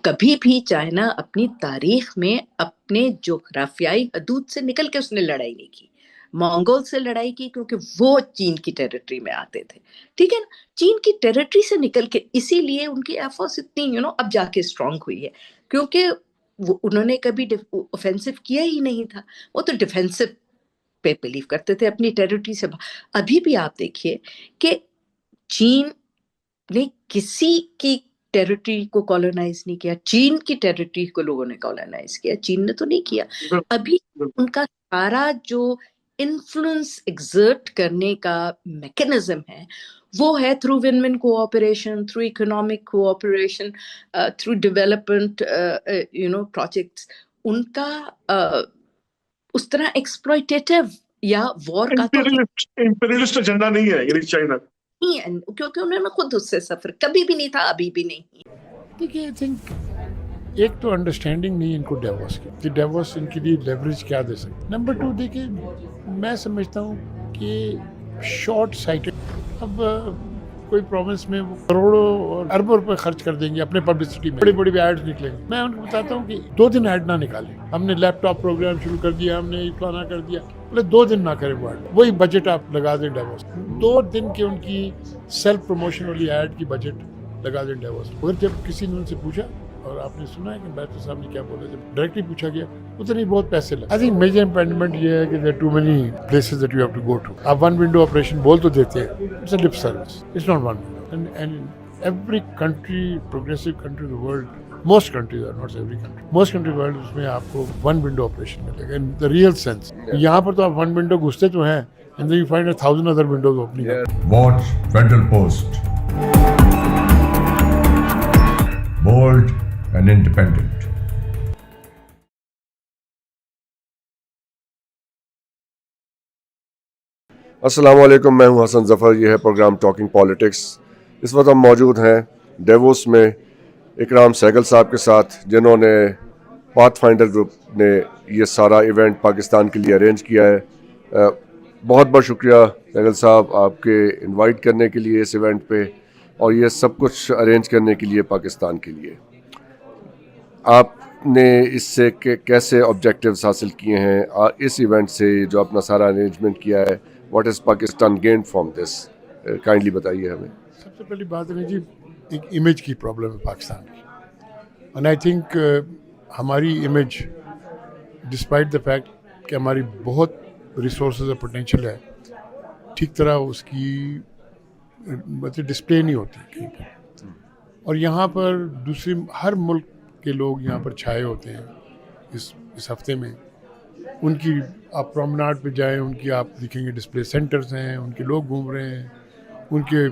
कभी भी चाइना अपनी तारीख में अपने जोग्राफियाई हदूद से निकल के उसने लड़ाई नहीं की। मंगोल से लड़ाई की क्योंकि वो चीन की टेरिटरी में आते थे, ठीक है ना। चीन की टेरिटरी से निकल के, इसीलिए उनकी एयरफोर्स इतनी अब जाके स्ट्रांग हुई है, क्योंकि उन्होंने कभी ऑफेंसिव किया ही नहीं था। वो तो डिफेंसिव पे बिलीव करते थे, अपनी टेरिटरी से। अभी भी आप देखिए कि चीन ने किसी की टेरिटरी को कॉलोनाइज नहीं किया, चीन की टेरिटरी को लोगों ने कॉलोनाइज किया, चीन ने तो नहीं किया। अभी उनका सारा जो इन्फ्लुएंस एक्सर्ट करने का मैकेनिज्म है वो है through win win cooperation, through economic cooperation, through development projects. उनका उस तरह एक्सप्लॉयटेटिव या वॉर का तो इंपीरियलिस्ट एजेंडा नहीं है यानी चाइना। नहीं है, क्योंकि उन्होंने खुद उससे सफर कभी भी नहीं था, अभी भी नहीं। देखिए, आई थिंक एक तो अंडरस्टैंडिंग नहीं इनको डेवोस की कि डेवोस इनके लिए लेवरेज क्या दे सकते। नंबर 2, देखिए, मैं समझता हूँ कि शॉर्ट साइटेड, अब कोई प्रॉमिस में वो करोड़ों और अरबों रुपए खर्च कर देंगे अपने पब्लिसिटी में, बड़ी बड़ी एड्स निकलेंगे। मैं उनको बताता हूँ कि 2 दिन ऐड ना निकालें। हमने लैपटॉप प्रोग्राम शुरू कर दिया, हमने ये फलाना कर दिया, बोले 2 दिन ना करें वो ऐड, वही बजट आप लगा दें डेवोस। 2 दिन की उनकी सेल्फ प्रमोशन वाली ऐड की बजट लगा दें डेवोस। अगर जब किसी ने उनसे पूछा, और आपने सुना है कि बैठे साहब ने क्या बोला, जब डायरेक्टली पूछा गया, उतने बहुत पैसे लगे। आई थिंक मेजर इम्पेडिमेंट ये है कि there too many places that you have to go to. आप 1 विंडो ऑपरेशन बोल तो देते हैं, it's a lip service, it's not 1 window. And every country, progressive country in the world, most countries are, not every country, most countries world, उसमें आपको 1 window operation मिलेगा in the real sense। यहाँ पर तो आप 1 window घुसते तो हैं, and then you find 1,000 other windows opening up। Watch Federal Post. Bold and independent. अस्सलाम वालेकुम, मैं हूं हसन जफ़र। यह है प्रोग्राम टॉकिंग पॉलिटिक्स। इस वक्त हम मौजूद हैं डेवोस में इकराम सहगल साहब के साथ, जिन्होंने पाथफाइंडर ग्रुप ने ये सारा इवेंट पाकिस्तान के लिए अरेंज किया है। बहुत बहुत शुक्रिया सहगल साहब आपके इनवाइट करने के लिए इस इवेंट पे, और ये सब कुछ अरेंज करने के लिए पाकिस्तान के लिए। आपने इससे कैसे ऑब्जेक्टिव्स हासिल किए हैं इस इवेंट से, जो अपना सारा अरेंजमेंट किया है? What is Pakistan gain from this? Kindly बताइए हमें। सबसे पहली बात है जी, एक इमेज की प्रॉब्लम है पाकिस्तान की, एंड आई थिंक हमारी इमेज, डिस्पाइट द फैक्ट कि हमारी बहुत रिसोर्सेज और पोटेंशियल है, ठीक तरह उसकी मतलब डिस्प्ले नहीं होती कहीं पर। और यहाँ पर दूसरी हर मुल्क के लोग यहाँ पर छाए होते हैं इस हफ्ते में। उनकी आप प्रोमनाड पे जाएं, उनकी आप देखेंगे डिस्प्ले सेंटर्स हैं, उनके लोग घूम रहे हैं, उनके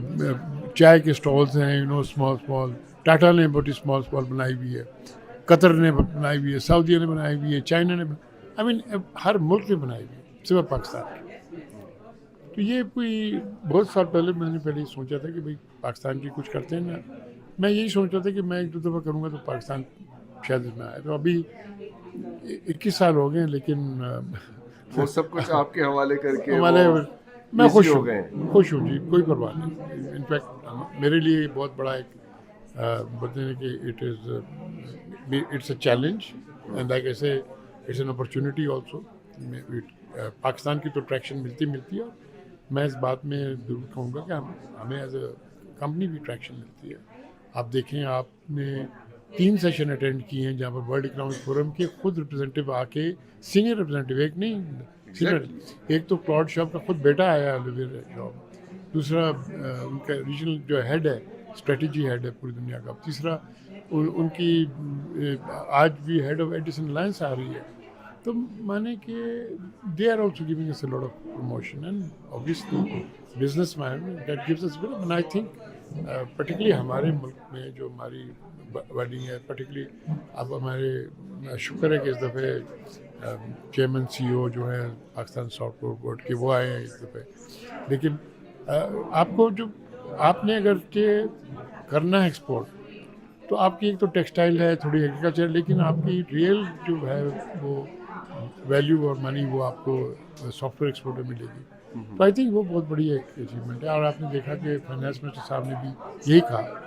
चाय के स्टॉल्स हैं, स्मॉल। टाटा ने बहुत स्मॉल बनाई हुई है, कतर ने बनाई हुई है, सऊदी ने बनाई हुई है, चाइना ने, आई मीन हर मुल्क ने बनाई हुई है, सिर्फ पाकिस्तान की। तो ये कोई बहुत साल पहले मैंने सोचा था कि भाई पाकिस्तान की कुछ करते हैं ना। मैं यही सोच रहा था कि मैं 1-2 दफ़ा करूँगा तो पाकिस्तान शायद इसमें आए। तो अभी 21 साल हो गए हैं, लेकिन वो सब कुछ आपके हवाले करके हमारे वो मैं easy खुश हो हूँ, गए हैं। खुश हूँ जी, कोई परवाह नहीं। इनफैक्ट मेरे लिए ये बहुत बड़ा एक बताने कि it's a challenge and like ऐसे it's an opportunity also. Pakistan की तो ट्रैक्शन मिलती है, और मैं इस बात में जरूर कहूँगा कि हमें एज अ कंपनी भी ट्रैक्शन मिलती है। आप देखें, आपने 3 सेशन अटेंड किए हैं जहाँ पर वर्ल्ड इकोनॉमिक फोरम के खुद रिप्रेजेंटेटिव आके, सीनियर रिप्रेजेंटेटिव, एक नहीं सीनियर, एक तो क्लॉड शॉप का खुद बेटा आया ओलिवियर शॉप, दूसरा उनका रीजनल जो हेड है, स्ट्रेटजी हेड है पूरी दुनिया का, तीसरा उनकी आज भी हेड ऑफ एडिसन अलायंस आ रही है। तो माने कि they are also giving us a lot of promotion and obviously business man that gives us good. And I think particularly हमारे मुल्क में जो हमारी वर्डिंग है, पर्टिकुलरली अब हमारे शुक्र है कि इस दफ़े चेयरमैन CEO जो है पाकिस्तान सॉफ्टवेयर बोर्ड के, वो आए हैं इस दफ़े। लेकिन आपको जो आपने अगर के करना है एक्सपोर्ट, तो आपकी एक तो टेक्सटाइल है, थोड़ी एग्रीकल्चर, लेकिन आपकी रियल जो है वो वैल्यू और मनी वो आपको सॉफ्टवेयर एक्सपोर्ट में मिलेगी। तो आई थिंक वो बहुत बड़ी एक अचीवमेंट है। और आपने देखा कि फाइनेंस मिनिस्टर साहब ने भी यही कहा।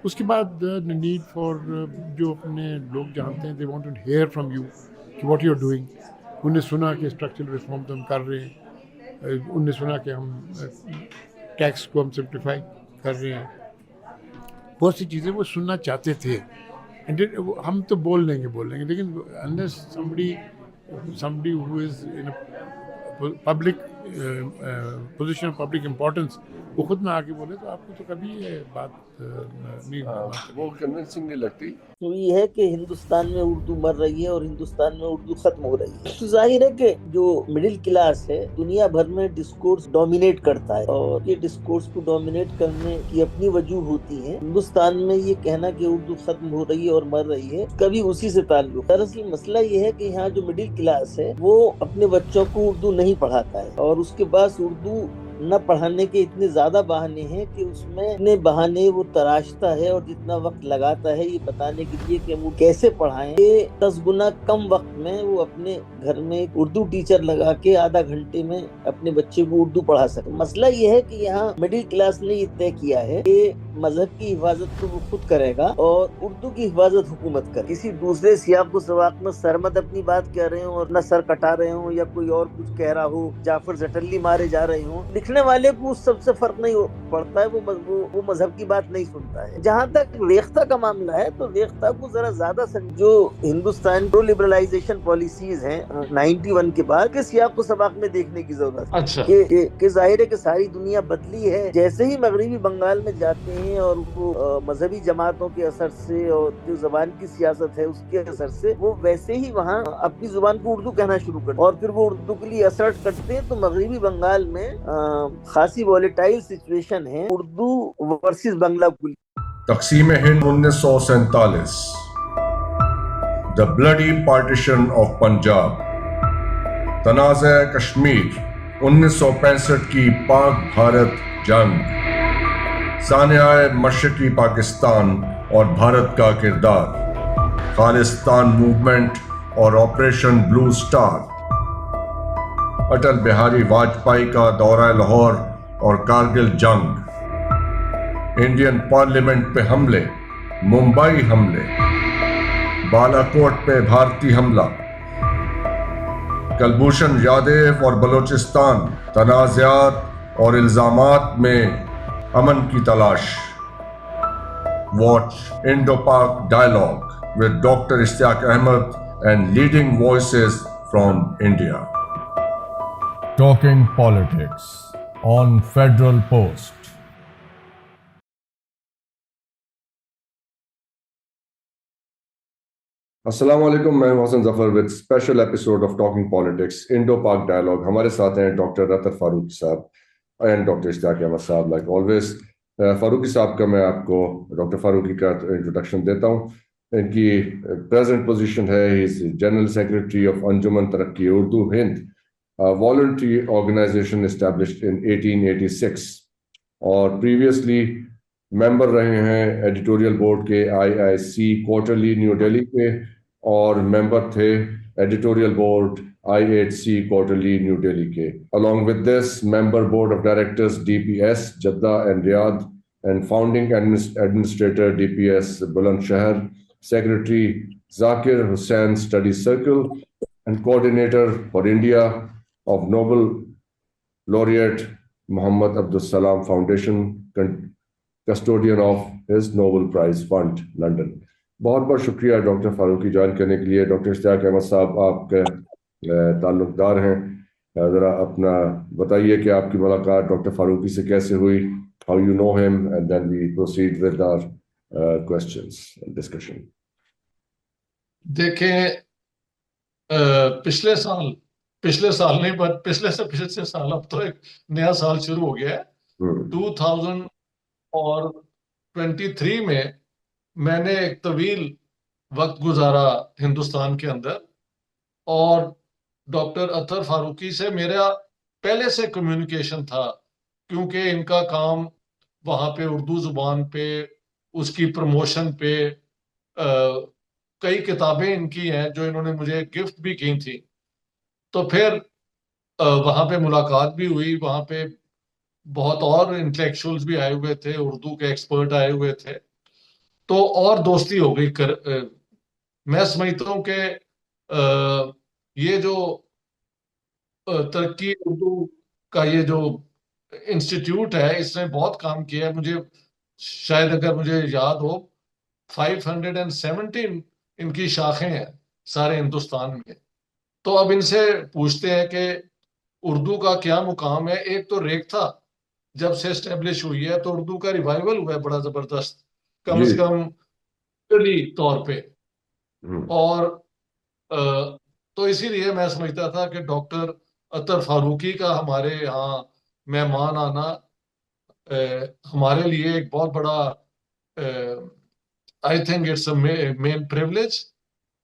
उसके बाद नीड फॉर जो अपने लोग जानते हैं, they want to hear from you कि व्हाट यू आर डूइंग। उन्हें सुना कि स्ट्रक्चरल रिफॉर्म तो हम कर रहे हैं, उन्हें सुना कि हम टैक्स को हम सिंप्लीफाई कर रहे हैं, बहुत सी चीज़ें वो सुनना चाहते थे। हम तो बोल लेंगे, लेकिन unless somebody who is in a public position of public importance, वो खुद में आके बोले तो आपको तो कभी ये बात नहीं वो कन्विंसिंग नहीं लगती। तो ये है कि हिंदुस्तान में उर्दू मर रही है और हिंदुस्तान में उर्दू खत्म हो रही है। तो जाहिर है कि जो मिडिल क्लास है दुनिया भर में डिस्कोर्स डोमिनेट करता है, और ये डिस्कोर्स को डोमिनेट करने की अपनी वजह होती है। हिंदुस्तान में ये कहना कि उर्दू खत्म हो रही है और मर रही है, कभी उसी से ताल्लुक। दरअसल मसला ये है कि यहाँ जो मिडिल क्लास है वो अपने बच्चों को उर्दू नहीं पढ़ाता है, और उसके पास उर्दू न पढ़ाने के इतने ज्यादा बहाने हैं कि उसमें इतने बहाने वो तराशता है, और जितना वक्त लगाता है ये बताने के लिए कि वो कैसे पढ़ाएं, ये 10 गुना कम वक्त में वो अपने घर में एक उर्दू टीचर लगा के आधा घंटे में अपने बच्चे को उर्दू पढ़ा सके। मसला ये है कि यहाँ मिडिल क्लास ने ये तय किया है कि मजहब की हिफाजत तो वो खुद करेगा और उर्दू की हिफाजत हुकूमत करे। किसी दूसरे सियाक को सवाक में सरमद अपनी बात कह रहे हो और न सर कटा रहे हो, या कोई और कुछ कह रहा हो, जाफर जटल्ली मारे जा रहे हो, लिखने वाले को उस सबसे फर्क नहीं पड़ता है, वो मजहब की बात नहीं सुनता है। जहाँ तक रेख्ता का मामला है तो रेख्ता को जरा ज्यादा जो हिंदुस्तान प्रो लिबरलाइजेशन पॉलिसीज हैं 91 के बाद के सियाक को सबाक में देखने की जरूरत है। अच्छा। कि जाहिर है कि सारी दुनिया बदली है। जैसे ही मगरिबी बंगाल में जाते हैं और वो मजहबी जमातों के असर से और जो जबान की सियासत है उसके असर से वो वैसे ही वहाँ अपनी जुबान को उर्दू कहना शुरू करते और फिर वो उर्दू के लिए असर्ट करते हैं। तो मगरिबी बंगाल में खासी वॉलेटाइल सिचुएशन है उर्दू वर्सेस बांग्ला बोली। तक़सीम Hind 1947, the bloody partition of Punjab, तनाज़े कश्मीर, 1965 की पाक भारत जंग, सानियाए मशरक़ी पाकिस्तान और भारत का किरदार, खालिस्तान मूवमेंट और operation blue star, Atal Bihari Vajpayee का दौरा लाहौर और कारगिल जंग, इंडियन पार्लियामेंट पे हमले, मुंबई हमले, बालाकोट पे भारतीय हमला, कुलभूषण यादव और बलोचिस्तान, तनाज़ात और इल्ज़ामात में अमन की तलाश। Watch Indo Pak dialogue with doctor Ishtiaq Ahmed and leading voices from India. Talking politics on federal post. अस्सलाम वालेकुम, मैं हूं Hasan Zafar with special episode of talking politics Indo Pak dialogue. हमारे साथ हैं डॉक्टर रतर फारूकी साहब एंड डॉक्टर इश्तियाक अहमद साहब। लाइक ऑलवेज फारूकी साहब का मैं आपको डॉक्टर फारूकी का इंट्रोडक्शन देता हूं। इनकी प्रेजेंट पोजीशन है he is general secretary of Anjuman Taraqqi Urdu Hind, voluntary organisation established in 1886, और प्रीवियसली मेंबर रहे हैं एडिटोरियल बोर्ड के IIC क्वार्टरली न्यू दिल्ली के, और मेंबर थे editorial board I8C Quarterly, New Delhi के. Along with this, member board of directors DPS Jeddah and Riyadh, and founding administrator DPS Bulandshahr, secretary Zakir Hussain Study Circle, and coordinator for India of Nobel Laureate Muhammad Abdul Salam Foundation, custodian of his Nobel Prize Fund, London. बहुत बहुत शुक्रिया डॉक्टर फारूकी ज्वाइन करने के लिए. डॉक्टर इश्तियाक अहमद साहब आपके ताल्लुकदार हैं, ज़रा अपना बताइए कि आपकी मुलाकात डॉक्टर फारूकी से कैसे हुई, how you know him, and then we proceed with our questions and discussion. देखें, पिछले साल नहीं, पर पिछले से पिछले साल, अब तो एक नया साल शुरू हो गया है. 2023 में मैंने एक तवील वक्त गुजारा हिंदुस्तान के अंदर, और डॉक्टर अतर फारूकी से मेरा पहले से कम्युनिकेशन था, क्योंकि इनका काम वहाँ पे उर्दू जुबान पे, उसकी प्रमोशन पे, कई किताबें इनकी हैं जो इन्होंने मुझे गिफ्ट भी की थी. तो फिर वहाँ पे मुलाकात भी हुई, वहाँ पे बहुत और इंटेलेक्चुअल्स भी आए हुए थे, उर्दू के एक्सपर्ट आए हुए थे, तो और दोस्ती हो गई. मैं समझता हूँ कि ये जो तरक्की उर्दू का ये जो इंस्टीट्यूट है, इसने बहुत काम किया है. मुझे शायद, अगर मुझे याद हो, 517 इनकी शाखें हैं सारे हिंदुस्तान में. तो अब इनसे पूछते हैं कि उर्दू का क्या मुकाम है. एक तो रेखता जब से एस्टेब्लिश हुई है, तो उर्दू का रिवाइवल हुआ है बड़ा जबरदस्त, कम से कम तौर पे. और तो इसीलिए मैं समझता था कि डॉक्टर अतर फारूकी का हमारे यहाँ मेहमान आना हमारे लिए एक बहुत बड़ा, I think it's a main privilege,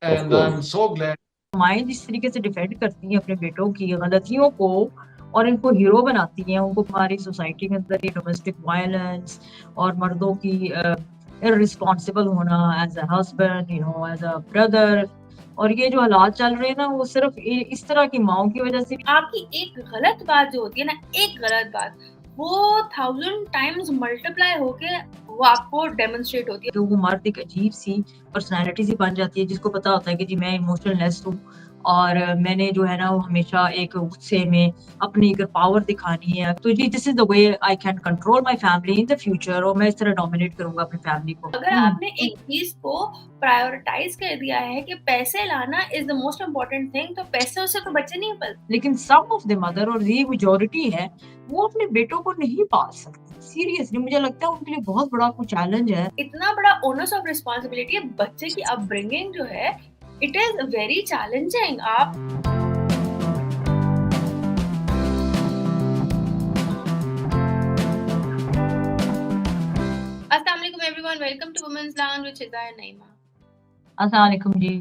and I am so glad. माएं जिस तरीके से डिफेंड करती हैं अपने बेटों की गलतियों को और इनको हीरो बनाती हैं, उनको हमारी सोसाइटी के अंदर ये डोमेस्टिक वायलेंस और मर्दों की इररिस्पॉन्सिबल होना as a husband, as a brother, और ये जो हालात चल रहे हैं ना, वो सिर्फ इस तरह की माओं की वजह से. आपकी एक गलत बात जो होती है ना, एक गलत बात, वो 1000 टाइम्स मल्टीप्लाई होके वो आपको डेमोन्स्ट्रेट होती है. तो वो मर्द एक अजीब सी पर्सनालिटी सी बन जाती है, जिसको पता होता है कि जी मैं इमोशनलेस हूँ, और मैंने जो है ना वो हमेशा एक गुस्से में अपनी एक पावर दिखानी है. तो जी this is the way I can control my family in the future, और मैं इस तरह डोमिनेट करूंगा अपनी फैमिली को. अगर आपने एक चीज को प्रायोरिटाइज कर दिया है कि पैसे लाना is the most important thing, तो पैसे से तो बच्चे नहीं पलते. लेकिन सम ऑफ द मदर, और ये मेजॉरिटी है, वो अपने बेटों को नहीं पाल सकते. सीरियसली मुझे लगता है उनके लिए बहुत बड़ा कुछ चैलेंज है. इतना बड़ा ओनर्स ऑफ रिस्पॉन्सिबिलिटी है. बच्चे की अपब्रिंगिंग जो है, इट इज वेरी चैलेंजिंग. आप अस्सलाम वालेकुम everyone, welcome to women's lounge with Shida and Naima. अस्सलाम वालेकुम जी.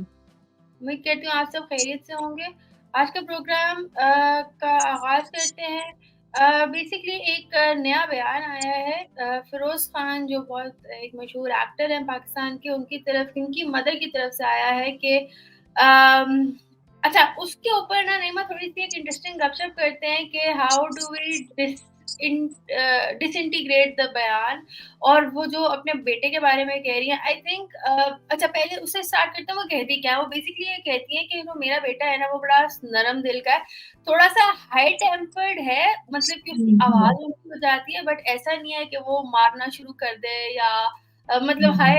उम्मीद करती हूँ आप सब खैरियत से होंगे. आज का प्रोग्राम का आगाज करते हैं. बेसिकली एक नया बयान आया है फिरोज खान, जो बहुत एक मशहूर एक्टर हैं पाकिस्तान के, उनकी तरफ, इनकी मदर की तरफ से आया है कि अच्छा, उसके ऊपर ना नईमा थोड़ी सी एक इंटरेस्टिंग गपशप करते हैं कि how do we disintegrate the बयान, और वो जो अपने बेटे के बारे में कह रही हैं. आई थिंक अच्छा, पहले उससे स्टार्ट करते हैं. वो कहती क्या, वो बेसिकली ये कहती है कि जो मेरा बेटा है ना, वो बड़ा नरम दिल का है, थोड़ा सा हाई टेम्पर्ड है, मतलब कि उसकी आवाज ऊंची हो जाती है, बट ऐसा नहीं है कि वो मारना शुरू कर दे या मतलब हाई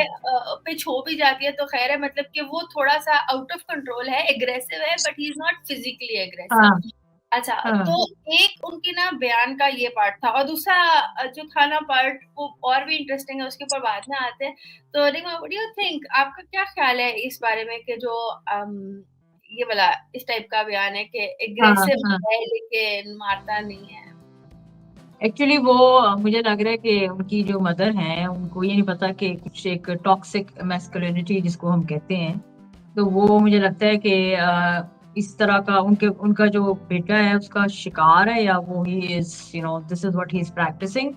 पिच हो भी जाती है तो खैर है, मतलब कि वो थोड़ा सा आउट ऑफ कंट्रोल है, एग्रेसिव है, but he is not physically aggressive. अच्छा, तो एक उनकी ना बयान का ये पार्ट था, और दूसरा जो था ना पार्ट, वो और भी इंटरेस्टिंग है, उसके ऊपर बाद में आते हैं. तो Rima, what do you think, आपका क्या ख्याल है इस बारे में कि जो ये वाला इस टाइप का बयान है कि एग्रेसिव है लेकिन मारता नहीं है? एक्चुअली वो मुझे लग रहा है कि उनकी जो मदर हैं, उनको ये नहीं पता कि कुछ एक टॉक्सिक मैस्कुलिनिटी जिसको हम कहते हैं, तो वो मुझे लगता है कि इस तरह का उनका जो बेटा है उसका शिकार है, या वो he is this is what he is practicing.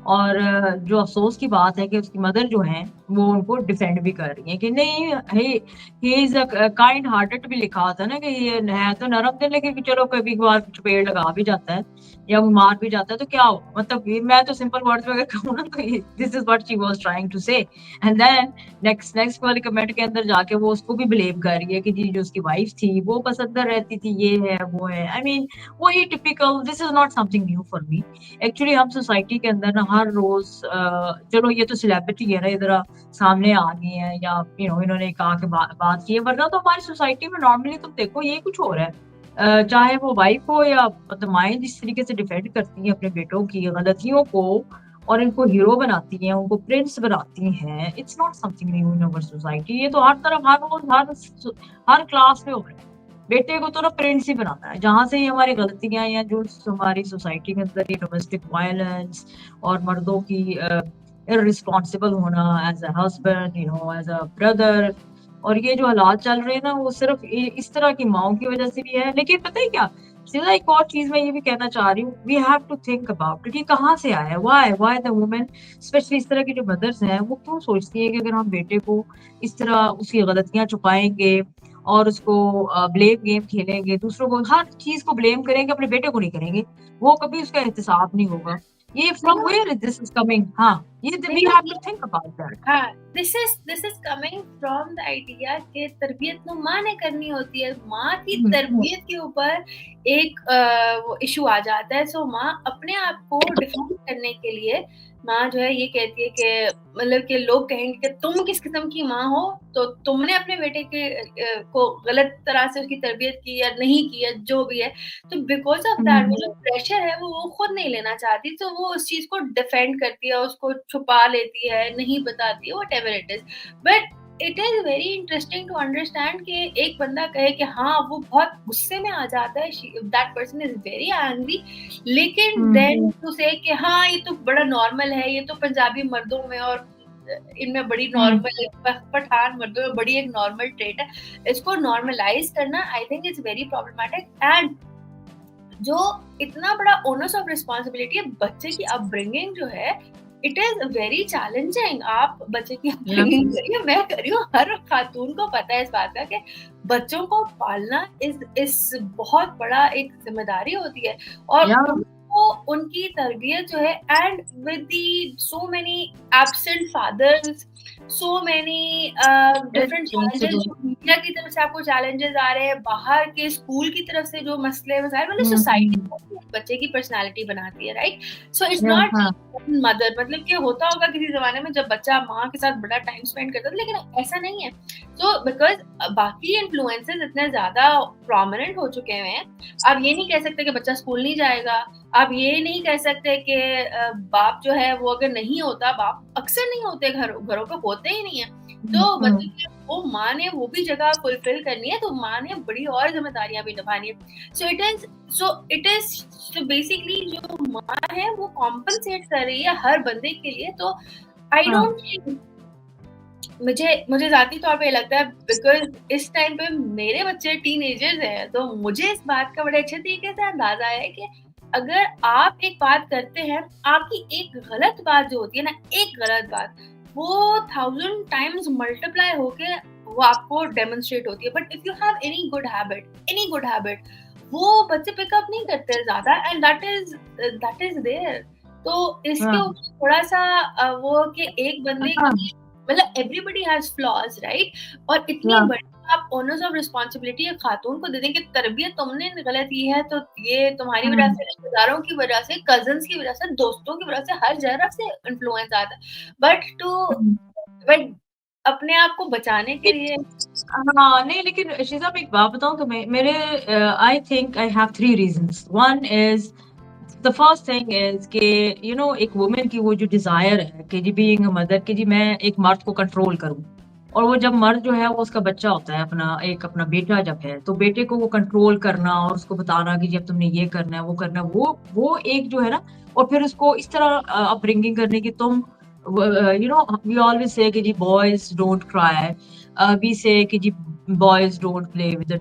और जो अफसोस की बात है कि उसकी मदर जो है वो उनको डिफेंड भी कर रही हैं कि नहीं, he is a kind hearted भी लिखा था ना कि ये है तो नरम दिल, लेकिन कि चलो कभी कभार चपेट लगा भी जाता है या मार भी जाता है तो क्या हो, मतलब मैं तो सिंपल वर्ड्स में अगर कहूँ ना तो this is what she was trying to say. And then next वाले कमेंट के अंदर जाके वो उसको भी ब्लेम कर रही है कि जी जो उसकी वाइफ थी वो बस अंदर रहती थी, ये है वो है। आई मीन वही typical, this is not something new for me. Actually हम सोसाइटी के अंदर ना हर रोज चलो ये तो सेलिब्रिटी है ना, इधर सामने आ गई है या इन्होंने कहा कि बात की है, वरना तो हमारी सोसाइटी में नॉर्मली तुम देखो ये कुछ हो रहा है। चाहे वो वाइफ हो या मतलब माएँ जिस तरीके से डिफेंड करती हैं अपने बेटों की गलतियों को और इनको हीरो बनाती हैं, उनको प्रिंस बनाती हैं, it's not something new in our society. ये तो हर तरफ हर रोज हर क्लास में हो रहा है। बेटे को तो ना प्रिंस ही बनाना है, जहाँ से ही हमारी गलतियां या जो हमारी सोसाइटी के अंदर ये डोमेस्टिक वायलेंस और मर्दों की इररिस्पॉन्सिबल होना as a husband, as a brother, और ये जो हालात चल रहे हैं ना वो सिर्फ इस तरह की माओं की वजह से भी है। लेकिन पता है क्या, सीधा एक और चीज मैं ये भी कहना चाह रही हूँ, we have to think about it, ये कहाँ से आया है, व्हाई द वुमेन, स्पेशली इस तरह की जो मदर्स हैं, वो क्यों सोचती है कि अगर हम बेटे को इस तरह उसकी गलतियां छुपाएंगे और उसको ब्लेम गेम खेलेंगे, दूसरों को हर चीज को ब्लेम करेंगे, अपने बेटे को नहीं करेंगे, वो कभी उसका एहतिसाब नहीं होगा। ये from where this is coming? हाँ, ये we have to think about that. हाँ, this is coming from the idea कि तरबियत तो माँ ने करनी होती है, माँ की तरबियत के ऊपर एक वो इशू आ जाता है। सो माँ अपने आप को डिफेंड करने के लिए माँ जो है ये कहती है कि मतलब कि लोग कहेंगे कि तुम किस किस्म की माँ हो, तो तुमने अपने बेटे के को गलत तरह से उसकी तरबियत की या नहीं की या जो भी है, तो बिकॉज ऑफ दैट वो जो प्रेशर है वो खुद नहीं लेना चाहती, तो वो उस चीज को डिफेंड करती है, उसको छुपा लेती है, नहीं बताती है, whatever it is. But it is very interesting to understand कि एक बंदा कहे कि हाँ वो बहुत गुस्से में आ जाता है, that person is very angry, लेकिन देन टू से कि हाँ ये तो बड़ा नॉर्मल है, ये तो पंजाबी मर्दों में और इनमें बड़ी नॉर्मल, पठान मर्दों में बड़ी एक नॉर्मल ट्रेट है, इसको नॉर्मलाइज करना आई think it's very problematic. And जो इतना बड़ा ओनस ऑफ रिस्पॉन्सिबिलिटी है बच्चे की अपब्रिंगिंग जो है, इट इज वेरी चैलेंजिंग। आप बच्चे की अपब्रिंगिंग करिए, मैं करी हूँ, हर खातून को पता है इस बात का कि बच्चों को पालना इस बहुत बड़ा एक जिम्मेदारी होती है, और उनको उनकी तरबियत जो है, and with the so many absent fathers, so many different challenges, media की तरफ से आपको चैलेंजेस आ रहे हैं, बाहर के स्कूल की तरफ से जो मसले मसाइल, मतलब सोसाइटी बच्चे की पर्सनालिटी बनाती है, right? So it's not mother, मतलब कि होता होगा किसी जमाने में जब बच्चा माँ के साथ बड़ा टाइम स्पेंड करता था, लेकिन ऐसा नहीं है। तो बिकॉज बाकी इन्फ्लुएंसेस इतने ज्यादा प्रोमिनेंट हो चुके हुए हैं, आप ये नहीं कह सकते कि बच्चा स्कूल नहीं जाएगा, आप ये नहीं कह सकते कि बाप जो है वो अगर नहीं होता, बाप अक्सर नहीं होते, घरों पे होते ही नहीं है, तो मतलब वो माँ ने वो भी जगह फुलफिल करनी है, तो माँ ने बड़ी और जिम्मेदारियां भी निभानी है। सो इट इज बेसिकली जो माँ है वो कॉम्पनसेट कर रही है हर बंदे के लिए। तो आई डोंट थिंक, मुझे जाती तौर पे लगता है, बिकॉज इस टाइम पे मेरे बच्चे टीनेजर्स हैं, तो मुझे इस बात का बड़े अच्छे तरीके से अंदाजा है कि अगर आप एक बात करते हैं, आपकी एक गलत बात जो होती है ना, एक गलत बात वो 1000 टाइम्स मल्टीप्लाई होके वो आपको डेमोन्स्ट्रेट होती है। But if you have any good habit, वो बच्चे पिकअप नहीं करते ज्यादा, एंड दैट इज देयर। तो इसके ऊपर थोड़ा सा वो कि एक बंदे की, मतलब एवरीबडी हैज फ्लॉज, राइट? और इतनी बड़ी आप ओनर्स ऑफ रिस्पॉन्सिबिलिटी एक खातून को दे दें कि तरबियत तुमने गलत की है, तो ये तुम्हारी वजह से, रिश्तेदारों की वजह से, कजन्स की वजह से, दोस्तों की वजह से, हर जगह से इन्फ्लुएंस आता है। बट अपने आप को बचाने के लिए हाँ नहीं, लेकिन शीजा मैं एक बात बताऊं तो मेरे I think I have 3 reasons. One is, the first thing is कि एक वुमेन की वो जो डिजायर है कि जी बीइंग अ मदर, कि जी मैं एक मर्द को कंट्रोल करूं, और वो जब मर्द जो है वो उसका बच्चा होता है, अपना बेटा जब है, तो बेटे को वो कंट्रोल करना और उसको बताना कि जब तुमने ये करना है, वो करना है, वो एक जो है ना, और फिर उसको इस तरह अपब्रिंगिंग करने की, तुम वी ऑलवेज से कि जी boys don't cry, we say कि जी boys don't play with the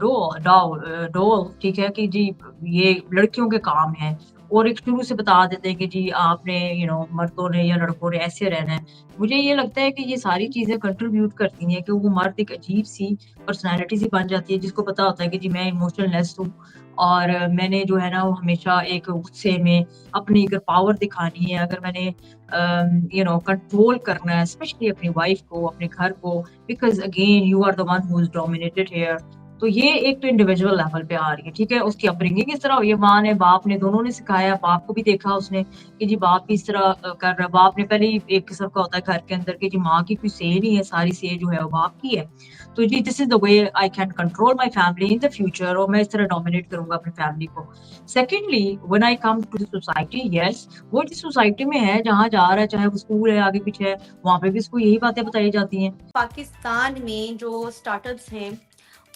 doll, ठीक है, कि जी ये लड़कियों के काम है, और एक शुरू से बता देते हैं कि जी आपने मर्दों ने या लड़कों ने ऐसे रहना है। मुझे ये लगता है कि ये सारी चीज़ें कंट्रीब्यूट करती हैं कि वो मर्द एक अजीब-सी पर्सनैलिटी सी बन जाती है, जिसको पता होता है कि जी मैं इमोशनलेस हूँ और मैंने जो है ना वो हमेशा एक गुस्से में अपनी अगर पावर दिखानी है, अगर मैंने कंट्रोल करना है स्पेशली अपनी वाइफ को, अपने घर को, because again you are the one who is dominated here. तो ये एक तो इंडिविजुअल लेवल पे आ रही है, ठीक है? उसकी अपब्रिंगिंग इस तरह हुई है, माँ ने, बाप ने, दोनों ने सिखाया, बाप को भी देखा उसने कि जी बाप भी इस तरह कर रहा है। बाप ने पहले ही एक किस्म का होता है घर के अंदर कि जी माँ की कोई से नहीं है, सारी से जो है वो बाप की है। तो जी this is the way I can control my family in the future और मैं इस तरह डोमिनेट करूँगा अपनी फैमिली को। Secondly when I come to the society, yes, वो जिस सोसाइटी में है, जहाँ जा रहा है, चाहे वो स्कूल है, आगे पीछे है, वहाँ पे भी इसको यही बातें बताई जाती हैं। पाकिस्तान में जो स्टार्टअप्स हैं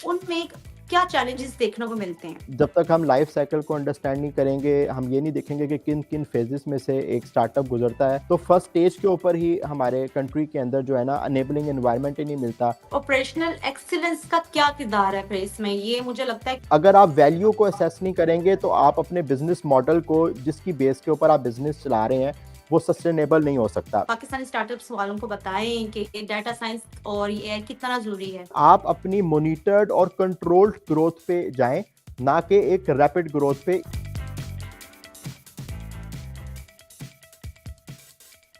उनमें क्या चैलेंजेस देखने को मिलते हैं? जब तक हम लाइफ साइकिल को अंडरस्टैंड नहीं करेंगे, हम ये नहीं देखेंगे कि किन किन फेजेस में से एक स्टार्टअप गुजरता है, तो फर्स्ट स्टेज के ऊपर ही हमारे कंट्री के अंदर जो है ना अनेबलिंग एनवायरनमेंट ही नहीं मिलता। ऑपरेशनल एक्सीलेंस का क्या किरदार है फिर इसमें? ये मुझे लगता है अगर आप वैल्यू को असेस नहीं करेंगे तो आप अपने बिजनेस मॉडल को, जिसकी बेस के ऊपर आप बिजनेस चला रहे हैं, वो सस्टेनेबल नहीं हो सकता। पाकिस्तानी स्टार्टअप्स वालों को बताएं कि डाटा साइंस और ये कितना जरूरी है। आप अपनी मॉनिटर्ड और कंट्रोल्ड ग्रोथ पे जाएं, ना कि एक रैपिड ग्रोथ पे।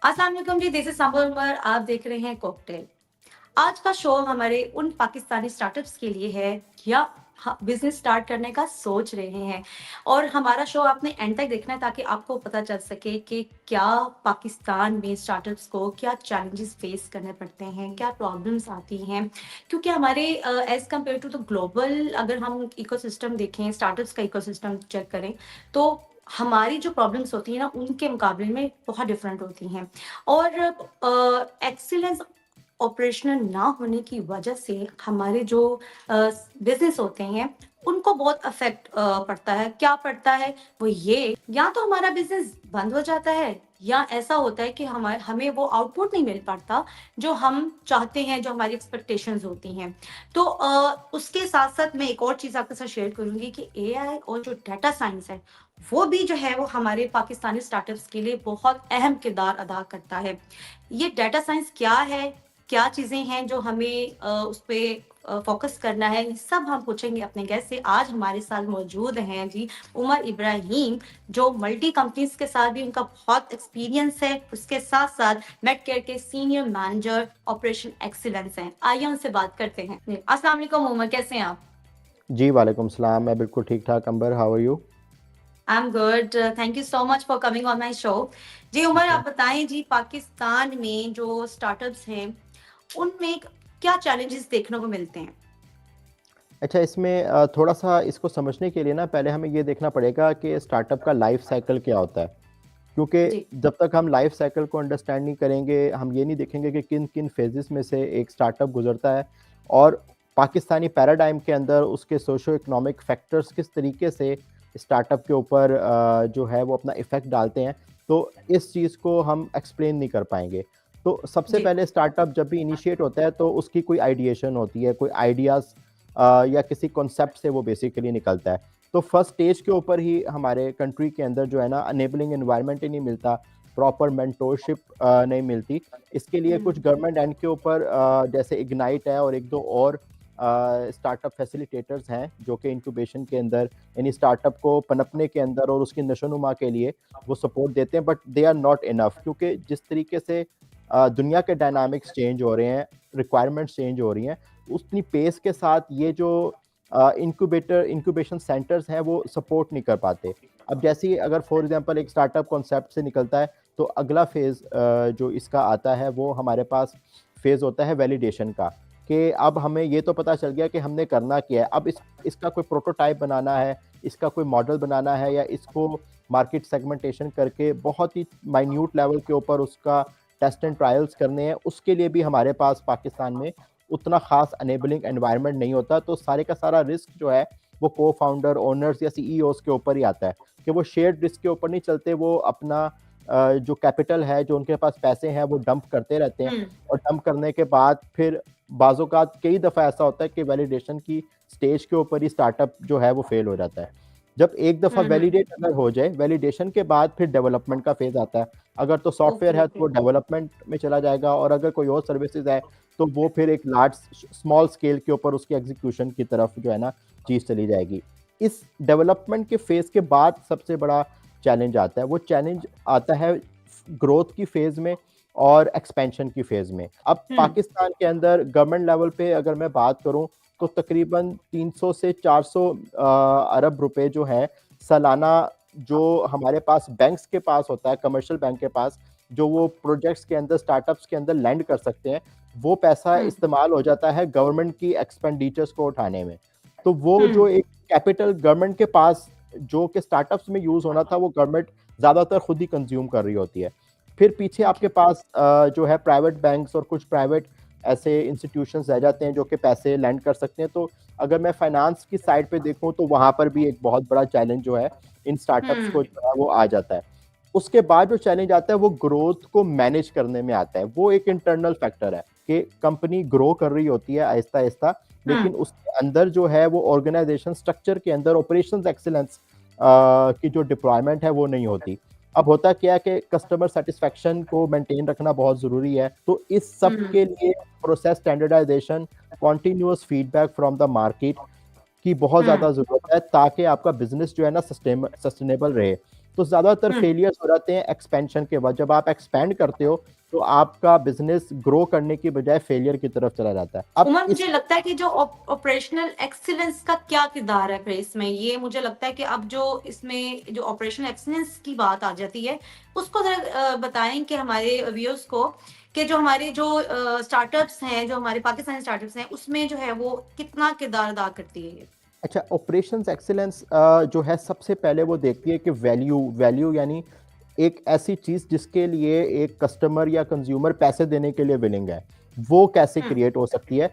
अस्सलाम वालेकुम जी, दिस इज संबल उमर, आप देख रहे हैं कॉकटेल। आज का शो हमारे उन पाकिस्तानी स्टार्टअप्स के लिए है या बिजनेस स्टार्ट करने का सोच रहे हैं, और हमारा शो आपने एंड तक देखना है ताकि आपको पता चल सके कि क्या पाकिस्तान में स्टार्टअप्स को क्या चैलेंजेस फेस करने पड़ते हैं, क्या प्रॉब्लम्स आती हैं, क्योंकि हमारे as compare to the global अगर हम इकोसिस्टम देखें, स्टार्टअप्स का इकोसिस्टम चेक करें, तो हमारी जो प्रॉब्लम्स होती हैं ना उनके मुकाबले में बहुत डिफरेंट होती हैं। और एक्सीलेंस ऑपरेशनल ना होने की वजह से हमारे जो बिजनेस होते हैं उनको बहुत अफेक्ट पड़ता है। क्या पड़ता है? वो ये, या तो हमारा बिजनेस बंद हो जाता है या ऐसा होता है कि हमें वो आउटपुट नहीं मिल पाता जो हम चाहते हैं, जो हमारी एक्सपेक्टेशंस होती हैं। तो उसके साथ साथ मैं एक और चीज़ आपके साथ शेयर करूंगी कि एआई और जो डाटा साइंस है वो भी जो है वो हमारे पाकिस्तानी स्टार्टअप्स के लिए बहुत अहम किरदार अदा करता है। ये डाटा साइंस क्या है, क्या चीज़ें हैं जो हमें उस पर फोकस करना है, ये सब हम पूछेंगे अपने गेस्ट से। आज हमारे साथ मौजूद हैं जी उमर इब्राहिम, जो मल्टी कंपनीज के साथ भी उनका बहुत एक्सपीरियंस है, उसके साथ साथ मेडकेयर के सीनियर मैनेजर ऑपरेशन एक्सीलेंस हैं। आइए उनसे बात करते हैं। अस्सलाम वालेकुम उमर, कैसे हैं आप? जी वालेकुम सलाम, मैं बिल्कुल ठीक ठाक। Ambar, how are you? I am good, thank you so much for coming on my show. जी उमर, आप बताएं जी, पाकिस्तान में जो स्टार्टअप्स हैं उनमें क्या चैलेंजेस देखने को मिलते हैं? अच्छा, इसमें थोड़ा सा इसको समझने के लिए ना पहले हमें ये देखना पड़ेगा कि स्टार्टअप का लाइफ साइकिल क्या होता है, क्योंकि जब तक हम लाइफ साइकिल को अंडरस्टैंड नहीं करेंगे, हम ये नहीं देखेंगे कि किन किन फेजेस में से एक स्टार्टअप गुजरता है और पाकिस्तानी पैराडाइम के अंदर उसके सोशो इकोनॉमिक फैक्टर्स किस तरीके से स्टार्टअप के ऊपर जो है वो अपना इफ़ेक्ट डालते हैं, तो इस चीज़ को हम एक्सप्लेन नहीं कर पाएंगे। तो सबसे पहले स्टार्टअप जब भी इनिशिएट होता है तो उसकी कोई आइडिएशन होती है, कोई आइडियाज़ या किसी कॉन्सेप्ट से वो बेसिकली निकलता है। तो फर्स्ट स्टेज के ऊपर ही हमारे कंट्री के अंदर जो है ना अनेबलिंग एनवायरनमेंट ही नहीं मिलता, प्रॉपर मेंटोरशिप नहीं मिलती। इसके लिए कुछ गवर्नमेंट एंड के ऊपर जैसे इग्नाइट है और एक दो और स्टार्टअप फैसिलिटेटर्स हैं जो कि इंक्यूबेशन के अंदर, यानी स्टार्टअप को पनपने के अंदर और उसकी नशोनुमा के लिए वो सपोर्ट देते हैं, but they are not enough, क्योंकि जिस तरीके से दुनिया के डायनामिक्स चेंज हो रहे हैं, रिक्वायरमेंट्स चेंज हो रही हैं, उतनी पेस के साथ ये जो इंक्यूबेशन सेंटर्स हैं वो सपोर्ट नहीं कर पाते। अब जैसे ही अगर फॉर एग्जांपल एक स्टार्टअप कॉन्सेप्ट से निकलता है तो अगला फेज़ जो इसका आता है वो हमारे पास फेज़ होता है वैलिडेशन का, कि अब हमें ये तो पता चल गया कि हमने करना क्या है, अब इसका कोई प्रोटोटाइप बनाना है, इसका कोई मॉडल बनाना है, या इसको मार्केट सेगमेंटेशन करके बहुत ही माइन्यूट लेवल के ऊपर उसका टेस्ट एंड ट्रायल्स करने हैं। उसके लिए भी हमारे पास पाकिस्तान में उतना खास अनेबलिंग एनवायरनमेंट नहीं होता। तो सारे का सारा रिस्क जो है वो को फाउंडर, ओनर्स या सीईओज के ऊपर ही आता है कि वो शेयर्ड रिस्क के ऊपर नहीं चलते, वो अपना जो कैपिटल है, जो उनके पास पैसे हैं, वो डंप करते रहते हैं, और डंप करने के बाद फिर बाज़ोकात कई दफ़ा ऐसा होता है कि वैलिडेशन की स्टेज के ऊपर ही स्टार्टअप जो है वो फेल हो जाता है। जब एक दफा वैलिडेट अगर हो जाए, वैलिडेशन के बाद फिर डेवलपमेंट का फेज आता है। अगर तो सॉफ्टवेयर है तो वो डेवलपमेंट में चला जाएगा, और अगर कोई और सर्विसेज है तो वो फिर एक स्मॉल स्केल के ऊपर उसकी एग्जीक्यूशन की तरफ जो है ना चीज चली जाएगी। इस डेवलपमेंट के फेज के बाद सबसे बड़ा चैलेंज आता है, वो चैलेंज आता है ग्रोथ की फेज में और एक्सपेंशन की फेज में। अब पाकिस्तान के अंदर गवर्नमेंट लेवल पे अगर मैं बात करूं तो तकरीबन 300 से 400 अरब रुपए जो है सालाना, जो हमारे पास बैंक्स के पास होता है, कमर्शियल बैंक के पास, जो वो प्रोजेक्ट्स के अंदर, स्टार्टअप्स के अंदर लैंड कर सकते हैं, वो पैसा इस्तेमाल हो जाता है गवर्नमेंट की एक्सपेंडिचर्स को उठाने में। तो वो जो एक कैपिटल गवर्नमेंट के पास जो कि स्टार्टअप्स में यूज होना था, वो गवर्नमेंट ज्यादातर खुद ही कंज्यूम कर रही होती है। फिर पीछे आपके पास जो है प्राइवेट बैंक्स और कुछ प्राइवेट ऐसे इंस्टीट्यूशंस रह जाते हैं जो कि पैसे लैंड कर सकते हैं। तो अगर मैं फाइनेंस की साइड पे देखूं तो वहां पर भी एक बहुत बड़ा चैलेंज जो है इन स्टार्टअप्स को जो है वो आ जाता है। उसके बाद जो चैलेंज आता है वो ग्रोथ को मैनेज करने में आता है। वो एक इंटरनल फैक्टर है कि कंपनी ग्रो कर रही होती है आहिस्ता आहिस्ता, लेकिन उसके अंदर जो है वो ऑर्गेनाइजेशन स्ट्रक्चर के अंदर ऑपरेशंस एक्सीलेंस की जो डिप्लॉयमेंट है वो नहीं होती। अब होता क्या है कि कस्टमर सेटिस्फेक्शन को मेंटेन रखना बहुत जरूरी है। तो इस सब के लिए process standardisation, continuous feedback from the market की बहुत ज्यादा जरूरत है, ताकि आपका बिजनेस जो है ना सस्टेनेबल रहे। तो ज्यादातर फेलियर्स हो जाते हैं एक्सपेंशन के बाद। जब आप एक्सपेंड करते हो तो आपका बिजनेस ग्रो करने की बजाय फेलियर की तरफ चला जाता है। अब उमर, मुझे लगता है कि जो ऑपरेशनल एक्सीलेंस का क्या किरदार है फिर इसमें, ये मुझे लगता है कि अब जो इसमें जो ऑपरेशनल एक्सीलेंस की बात आ जाती है, उसको जरा बताएं कि हमारे व्यूअर्स को, कि जो हमारे जो स्टार्टअप्स हैं, जो हमारे पाकिस्तानी स्टार्टअप्स हैं, उसमें जो है वो कितना किरदार अदा करती है ये? अच्छा, ऑपरेशंस एक्सीलेंस जो है सबसे पहले वो देखती है कि वैल्यू यानी एक ऐसी चीज जिसके लिए एक कस्टमर या कंज्यूमर पैसे देने के लिए विलिंग है, वो कैसे क्रिएट हो सकती है।